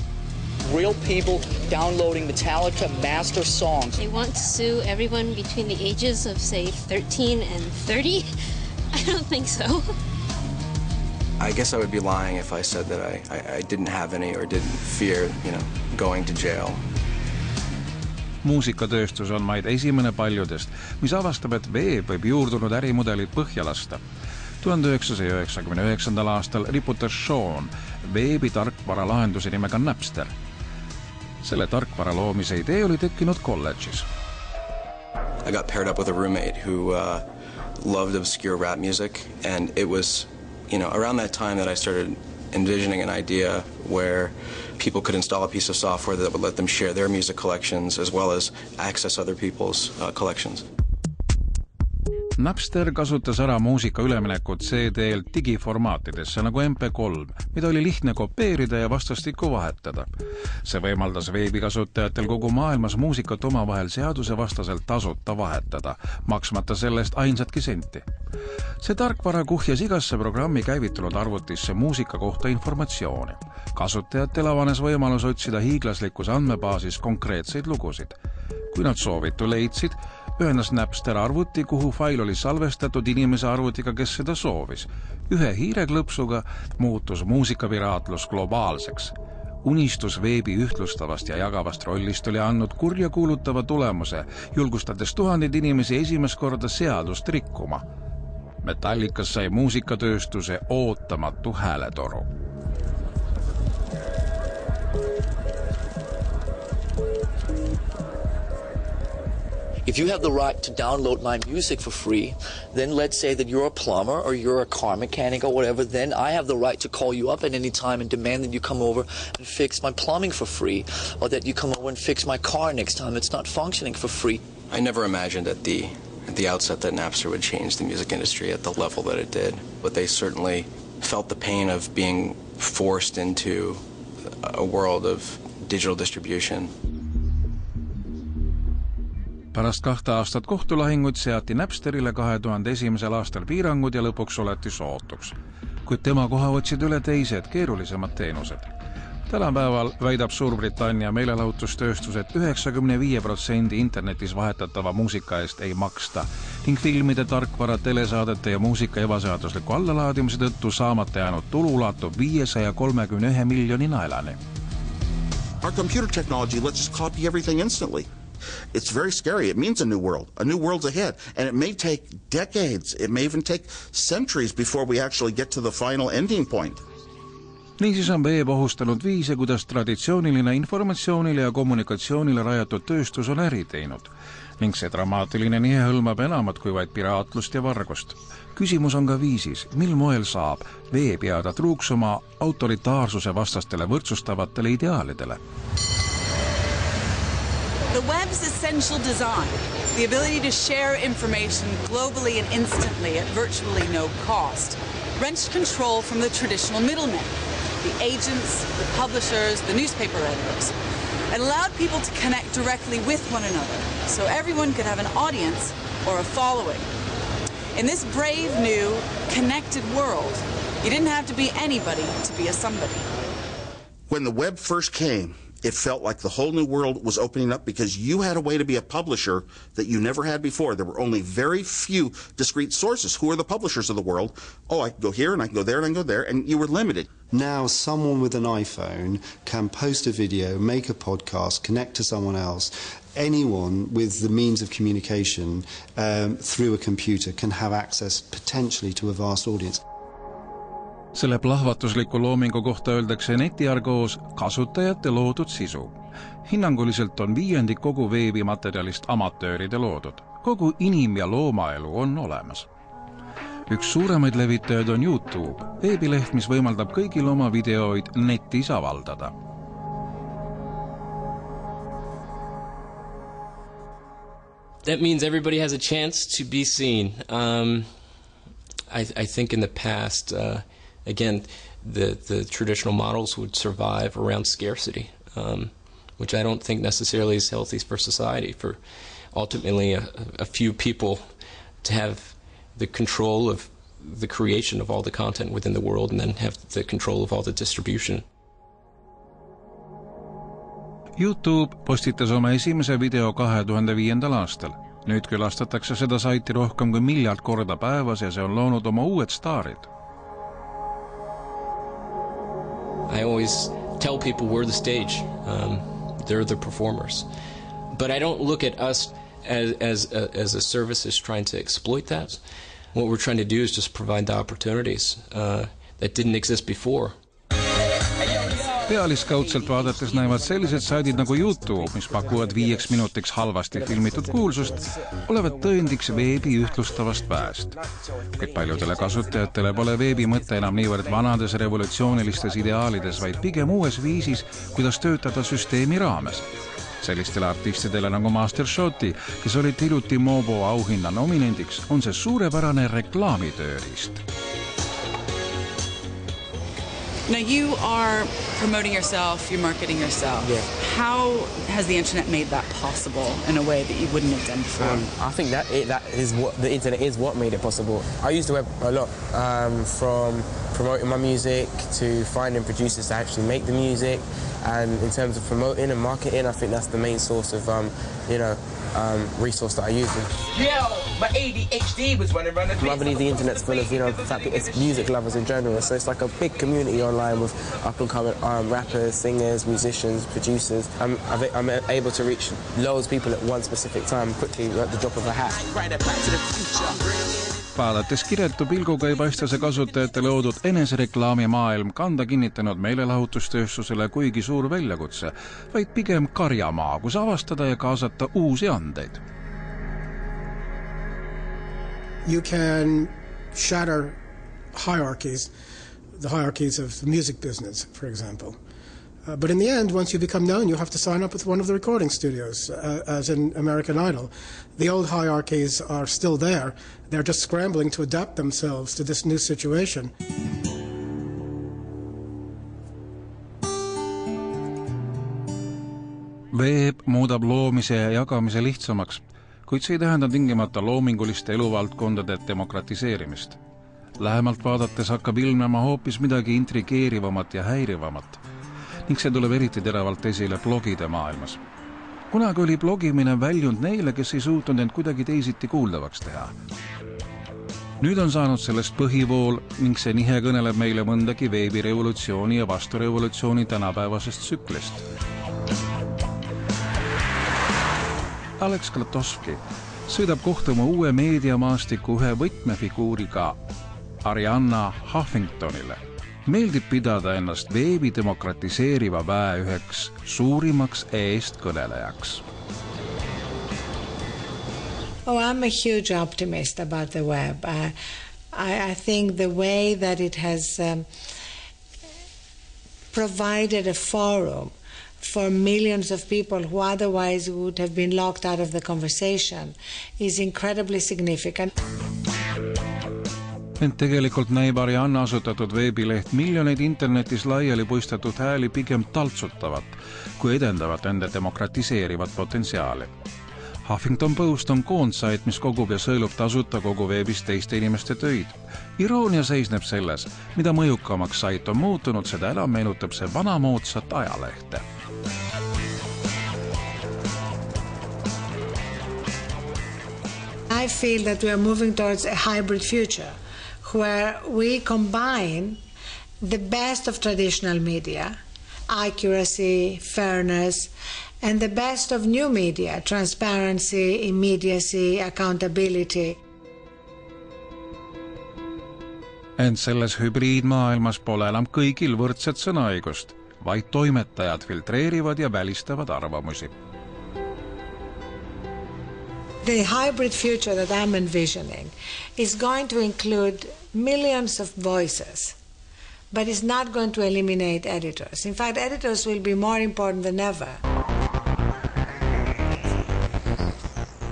Real people downloading Metallica master songs. They want to sue everyone between the ages of, say, 13 and 30? I don't think so. I guess I would be lying if I said that I didn't have any or didn't fear, going to jail. Muusikatööstus on vaid esimene paljudest, mis avastab, et veeb võib juurdunud ärimudelid põhja lasta. 1999. aastal riputas Sean veebi tarkvara lahenduse nimega Napster. Selle tarkvara loomise idee oli tekkinud kolledžis. I got paired up with a roommate who loved obscure rap music, and it was, around that time that I started envisioning an idea where people could install a piece of software that would let them share their music collections as well as access other people's collections. Napster kasutas ära muusika üleminekut CD-lt digiformaatidesse nagu MP3, mida oli lihtne kopeerida ja vastastikku vahetada. See võimaldas veebikasutajatel kogu maailmas muusikat omavahel seadusevastaselt tasuta vahetada, maksmata sellest ainsatki senti. See tarkvara kuhjas igasse programmi käivitunud arvutisse muusika kohta informatsiooni. Kasutajatel avanes võimalus otsida hiiglaslikus andmebaasis konkreetseid lugusid. Kui nad soovitu leidsid, ühendas Napster arvuti, kuhu fail oli salvestatud inimese arvutiga, kes seda soovis. Ühe hiireklõpsuga muutus muusikapiraatlus globaalseks. Unistus veebi ühtlustavast ja jagavast rollist oli andnud kurja kuulutava tulemuse, julgustades tuhandeid inimesi esimest korda seadust rikkuma. Metallicas sai muusikatööstuse ootamatu hääletoru. If you have the right to download my music for free, then let's say that you're a plumber or you're a car mechanic or whatever, then I have the right to call you up at any time and demand that you come over and fix my plumbing for free, or that you come over and fix my car next time it's not functioning for free. I never imagined at the outset that Napster would change the music industry at the level that it did, but they certainly felt the pain of being forced into a world of digital distribution. Pärast 2 aastat kohtulahingut seati Napsterile 2001. aastal piirangud ja lõpuks oleti sootuks. Kuid tema koha võtsid üle teised keerulisemad teenused. Tänapäeval väidab Suurbritannia meelelahutustööstus, et 95% internetis vahetatava muusika eest ei maksta ning filmide, tarkvara, telesaadete ja muusika ebaseadusliku allalaadimise tõttu saamata jäänud tulu ulatub 531 miljoni naelani. Our computer technology lets us copy everything instantly. It's very scary. It means a new world. A new world's ahead. And it may take decades. It may even take centuries before we actually get to the final ending point. Niisiis on veeb ohustanud viise, kuidas traditsiooniline informatsioonile ja kommunikatsioonile rajatud tööstus on äri teinud. Ning see dramaatiline nihe hõlmab enamat kui vaid piraatlust ja vargust. Küsimus on ka viisis, mil moel saab veeb jääda truuks oma autoritaarsuse vastastele võrdsustavatele ideaalidele. The web's essential design, the ability to share information globally and instantly at virtually no cost, wrenched control from the traditional middlemen, the agents, the publishers, the newspaper editors, and allowed people to connect directly with one another, so everyone could have an audience or a following. In this brave new, connected world, you didn't have to be anybody to be a somebody. When the web first came, it felt like the whole new world was opening up because you had a way to be a publisher that you never had before. There were only very few discrete sources. Who are the publishers of the world? Oh, I can go here and I can go there and I can go there, and you were limited. Now someone with an iPhone can post a video, make a podcast, connect to someone else. Anyone with the means of communication through a computer can have access potentially to a vast audience. Selle plahvatusliku loomingu kohta öeldakse netiargoos kasutajate loodud sisu. Hinnanguliselt on 5% kogu veebimaterjalist amatööride loodud. Kogu inim- ja loomaelu on olemas. Üks suuremaid levitajaid on YouTube, veebileht, mis võimaldab kõigil oma videoid netis avaldada. That means everybody has a chance to be seen. I think in the past, again, the traditional models would survive around scarcity, which I don't think necessarily is healthy for society, for ultimately a few people to have the control of the creation of all the content within the world and then have the control of all the distribution. YouTube postitas oma esimese video 2005. aastal. Nüüd külastatakse seda saiti rohkem kui 1 miljard korda päevas ja see on loonud oma uued staarid. I always tell people we're the stage. They're the performers. But I don't look at us as a service as trying to exploit that. What we're trying to do is just provide the opportunities that didn't exist before. Pealiskaudselt vaadates näevad sellised saidid nagu YouTube, mis pakuvad 5 minutiks halvasti filmitud kuulsust, olevat tõendiks veebi ühtlustavast väest. Kuid paljudele kasutajatele pole veebi mõte enam niivõrd vanades revolutsioonilistes ideaalides, vaid pigem uues viisis, kuidas töötada süsteemi raames. Sellistele artistidele nagu Master Shoti, kes olid hiljuti Mobo auhinna nominendiks, on see suurepärane reklaamitööriist. Now you are promoting yourself, you're marketing yourself. Yeah. How has the internet made that possible in a way that you wouldn't have done before? I think that is what the internet is what made it possible. I use the web a lot, from promoting my music, to finding producers to actually make the music, and in terms of promoting and marketing, I think that's the main source of, resource that I use. Yo, my ADHD was running around I believe the internet's full of, it's music lovers in general, so it's like a big community online with up-and-coming rappers, singers, musicians, producers. I'm able to reach loads of people at one specific time quickly at the drop of a hat. Vaadates kiretu pilguga ei paista see kasutajatele loodud enesereklaami maailm kanda kinnitanud meelelahutustööstusele kuigi suur väljakutse, vaid pigem karjamaa, kus avastada ja kaasata uusi andeid. You can shatter hierarchies, the hierarchies of the music business, for example. But in the end, once you become known, you have to sign up with one of the recording studios, as in American Idol. The old hierarchies are still there. They're just scrambling to adapt themselves to this new situation. Veeb muudab loomise ja jagamise lihtsamaks, kuid see ei tähenda tingimata loominguliste eluvaldkondade demokratiseerimist. Lähemalt vaadates hakkab ilmnema hoopis midagi intrigeerivamat ja häirivamat. Ning see tuleb eriti teravalt esile blogide maailmas. Kunagi oli blogimine väljund neile, kes ei suutnud end kuidagi teisiti kuuldavaks teha. Nüüd on saanud sellest põhivool ning see nihe kõneleb meile mõndagi veebirevolutsiooni ja vasturevolutsiooni tänapäevasest tsüklist. Alex Klatovski sõidab kohtuma uue meediamaastiku ühe võtmefiguuriga Arianna Huffingtonile. Meeldib pidada ennast veebi demokratiseeriva väe üheks suurimaks eestkõnelejaks. Oh, I'm a huge optimist about the web. I think the way that it has provided a forum for millions of people who otherwise would have been locked out of the conversation is incredibly significant. Ent tegelikult näib Arianna asutatud veebileht miljoneid internetis laiali puistatud hääli pigem taltsutavat, kui edendavat enda demokratiseerivat potentsiaali. Huffington Post on koondsait, mis kogub ja sõelub tasuta kogu veebis teiste inimeste töid. Iroonia seisneb selles, mida mõjukamaks sait on muutunud, seda enam meenutab see vanamoodsat ajalehte. I feel that we are moving towards a hybrid future, where we combine the best of traditional media, accuracy, fairness, and the best of new media, transparency, immediacy, accountability. Ent selles hübriidmaailmas pole enam kõigil võrdset sõnaõigust, vaid toimetajad filtreerivad ja välistavad arvamusi. The hybrid future that I'm envisioning is going to include millions of voices, but it's not going to eliminate editors. In fact, editors will be more important than ever.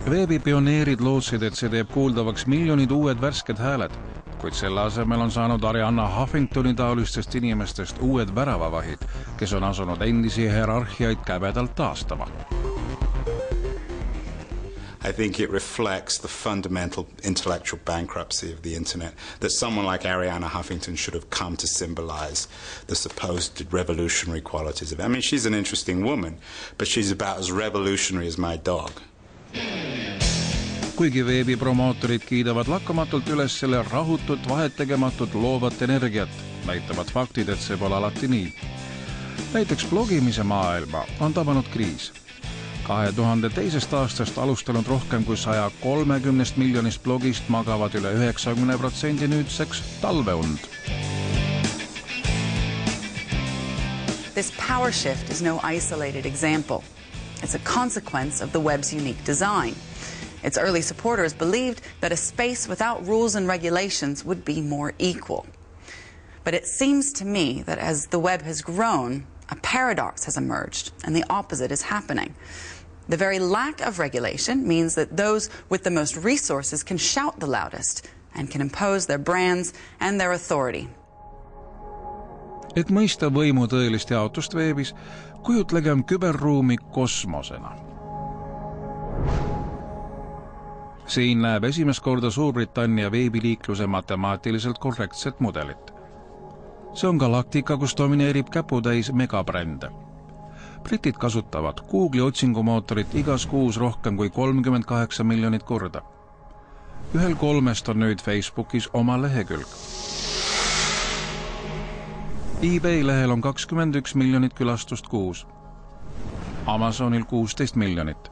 Veebipioneerid lootsid, et see teeb kuuldavaks miljonid uued värsked hääled, kuid selle asemel on saanud Arianna Huffingtoni taolistest inimestest uued väravavahid, kes on asunud endisi hierarhiaid kävedalt taastama. I think it reflects the fundamental intellectual bankruptcy of the internet that someone like Arianna Huffington should have come to symbolize the supposed revolutionary qualities of it. I mean, she's an interesting woman, but she's about as revolutionary as my dog. Kuigi veebipromootorid kiidavad lakkamatult üles selle rahutut, vahetegematut loovat energiat, näitavad faktid, et see pole alati nii. Näiteks blogimise maailma on tabanud kriis. 2002. aastast alustanud rohkem kui 130 miljonist blogist magavad üle 90% nüüdseks talveund. This power shift is no isolated example. It's a consequence of the web's unique design. Its early supporters believed that a space without rules and regulations would be more equal. But it seems to me that as the web has grown, a paradox has emerged, and the opposite is happening. The very lack of regulation means that those with the most resources can shout the loudest and can impose their brands and their authority. Et mõista võimu tõelist jaotust veebis, kujutlegem küberruumi kosmosena. Siin näeb esimest korda Suurbritannia veebiliikluse matemaatiliselt korrektset mudelit. See on galaktika, kus domineerib käputäis megabrände. Britid kasutavad Google'i otsingumootorit igas kuus rohkem kui 38 miljonit korda. 1/3 on nüüd Facebookis oma lehekülg. eBay lehel on 21 miljonit külastust kuus. Amazonil 16 miljonit.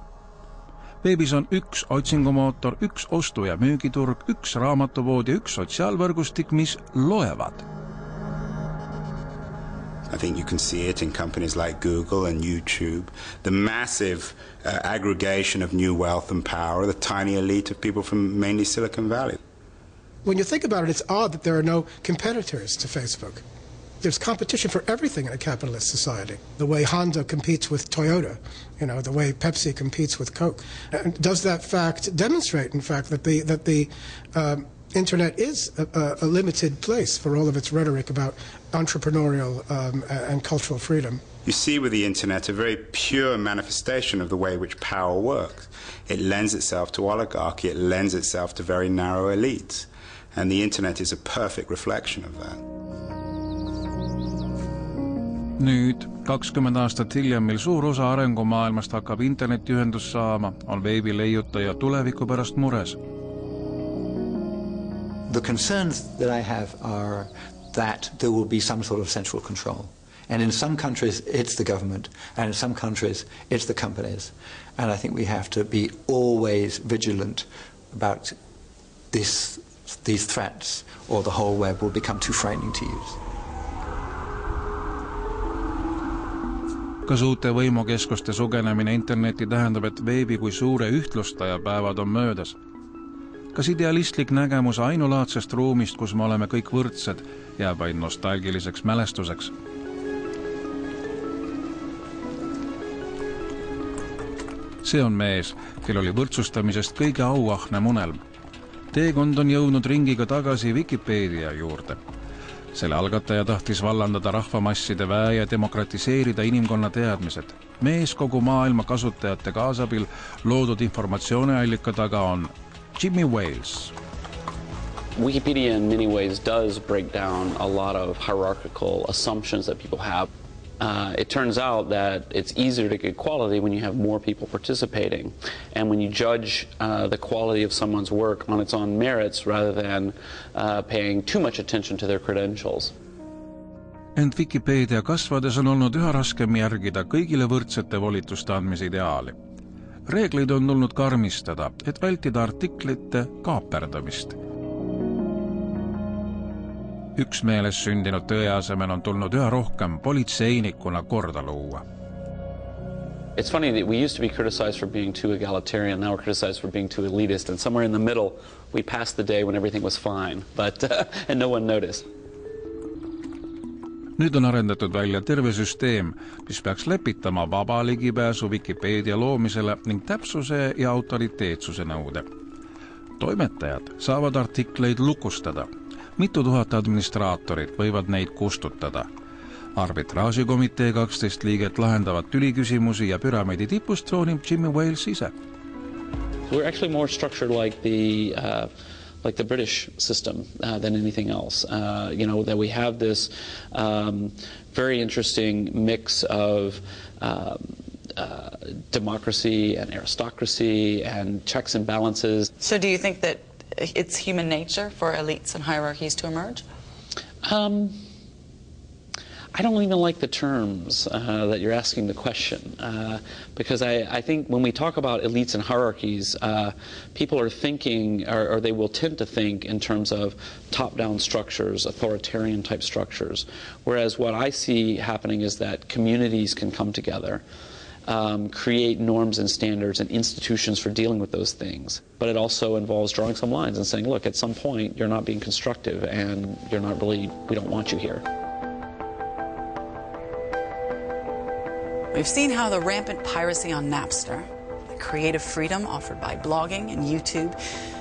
Veebis on üks otsingumootor, üks ostu- ja müügiturg, üks raamatupood ja üks sotsiaalvõrgustik, mis loevad. I think you can see it in companies like Google and YouTube, the massive aggregation of new wealth and power, the tiny elite of people from mainly Silicon Valley. When you think about it, it's odd that there are no competitors to Facebook. There's competition for everything in a capitalist society. The way Honda competes with Toyota, the way Pepsi competes with Coke. And does that fact demonstrate, in fact, that the Internet is a limited place for all of its rhetoric about entrepreneurial and cultural freedom? You see with the Internet a very pure manifestation of the way which power works. It lends itself to oligarchy, it lends itself to very narrow elites. And the Internet is a perfect reflection of that. Nüüd, 20 aastat hiljem, mil suur osa arengumaailmast hakkab internetiühendus saama, on veebi leiutaja tuleviku pärast mures. The concerns that I have are that there will be some sort of central control. And in some countries, it's the government, and in some countries, it's the companies. And I think we have to be always vigilant about these threats, or the whole web will become too frightening to use. Kas uute võimukeskuste sugenemine interneti tähendab, et veebi kui suure ühtlustaja päevad on möödas? Kas idealistlik nägemus ainulaadsest ruumist, kus me oleme kõik võrdsed, jääb vaid nostalgiliseks mälestuseks? See on mees, kel oli võrdsustamisest kõige auahnem unelm. Teekond on jõudnud ringiga tagasi Wikipedia juurde. Selle algataja tahtis vallandada rahvamasside väe ja demokratiseerida inimkonna teadmised. Mees kogu maailma kasutajate kaasabil loodud informatsiooniallika taga on Jimmy Wales. Wikipedia in many ways does break down a lot of hierarchical assumptions that people have. It turns out that it's easier to get quality when you have more people participating and when you judge the quality of someone's work on its own merits rather than paying too much attention to their credentials. Ent Wikipedia kasvades on olnud üha raskem järgida kõigile võrdsete volituste andmise ideaali. Reegleid on tulnud karmistada, et vältida artiklite kaaperdamist. Üksmeeles sündinud tõe asemel on tulnud üha rohkem politseinikuna korda luua. It's funny that we used to be criticized for being too egalitarian, now we're criticized for being too elitist, and somewhere in the middle we passed the day when everything was fine, but and no one noticed. Nüüd on arendatud välja terve süsteem, mis peaks lepitama vaba ligipääsu Wikipedia loomisele ning täpsuse ja autoriteetsuse nõude. Toimetajad saavad artikleid lukustada. Mitu tuhat administraatorit võivad neid kustutada. Arbitraažikomitee 12 liiget lahendavad tüliküsimusi ja püramiidi tipust troonib Jimmy Wales ise. We're actually more structured like the British system than anything else. That we have this very interesting mix of democracy and aristocracy and checks and balances. So do you think that it's human nature for elites and hierarchies to emerge? I don't even like the terms that you're asking the question because I think when we talk about elites and hierarchies, people are thinking, or they will tend to think in terms of top-down structures, authoritarian type structures, whereas what I see happening is that communities can come together, create norms and standards and institutions for dealing with those things. But it also involves drawing some lines and saying, look, at some point you're not being constructive and you're not really, we don't want you here. We've seen how the rampant piracy on Napster, the creative freedom offered by blogging and YouTube,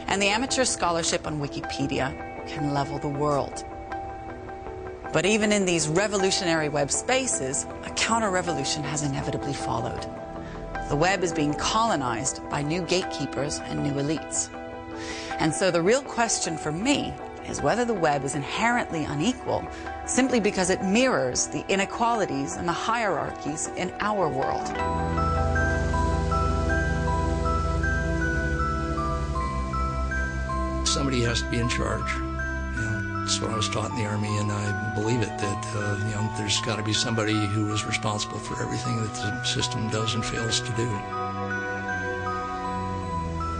and the amateur scholarship on Wikipedia can level the world. But even in these revolutionary web spaces, a counter-revolution has inevitably followed. The web is being colonized by new gatekeepers and new elites. And so the real question for me is whether the web is inherently unequal simply because it mirrors the inequalities and the hierarchies in our world. Somebody has to be in charge. That's what I was taught in the Army, and I believe it, that there's got to be somebody who is responsible for everything that the system does and fails to do.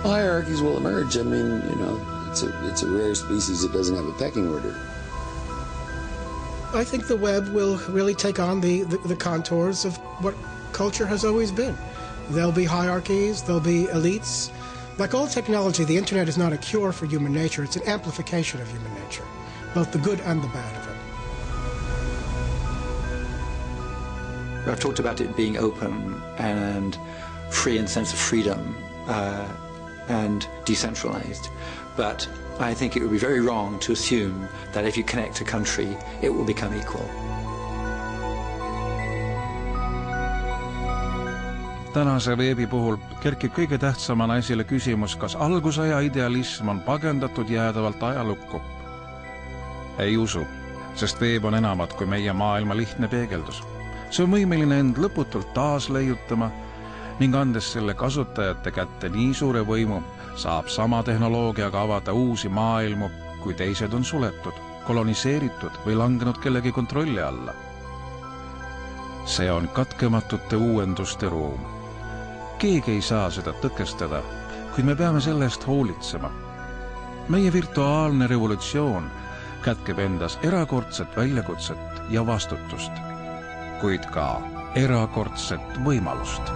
Hierarchies will emerge. I mean, it's a rare species that doesn't have a pecking order. I think the web will really take on the contours of what culture has always been. There'll be hierarchies, there'll be elites. Like all technology, the internet is not a cure for human nature, it's an amplification of human nature, both the good and the bad of it. I've talked about it being open and free in the sense of freedom and decentralized, but I think it would be very wrong to assume that if you connect a country, it will become equal. Tänase veebi puhul kerkib kõige tähtsamana esile küsimus, kas algusaja idealism on pagendatud jäädavalt ajalukku. Ei usu, sest veeb on enamat kui meie maailma lihtne peegeldus. See on võimeline end lõputult taas leiutama ning andes selle kasutajate kätte nii suure võimu, saab sama tehnoloogiaga avada uusi maailmu, kui teised on suletud, koloniseeritud või langenud kellegi kontrolli alla. See on katkematute uuenduste ruum. Keegi ei saa seda tõkestada, kuid me peame selle eest hoolitsema. Meie virtuaalne revolutsioon kätkeb endas erakordset väljakutset ja vastutust, kuid ka erakordset võimalust.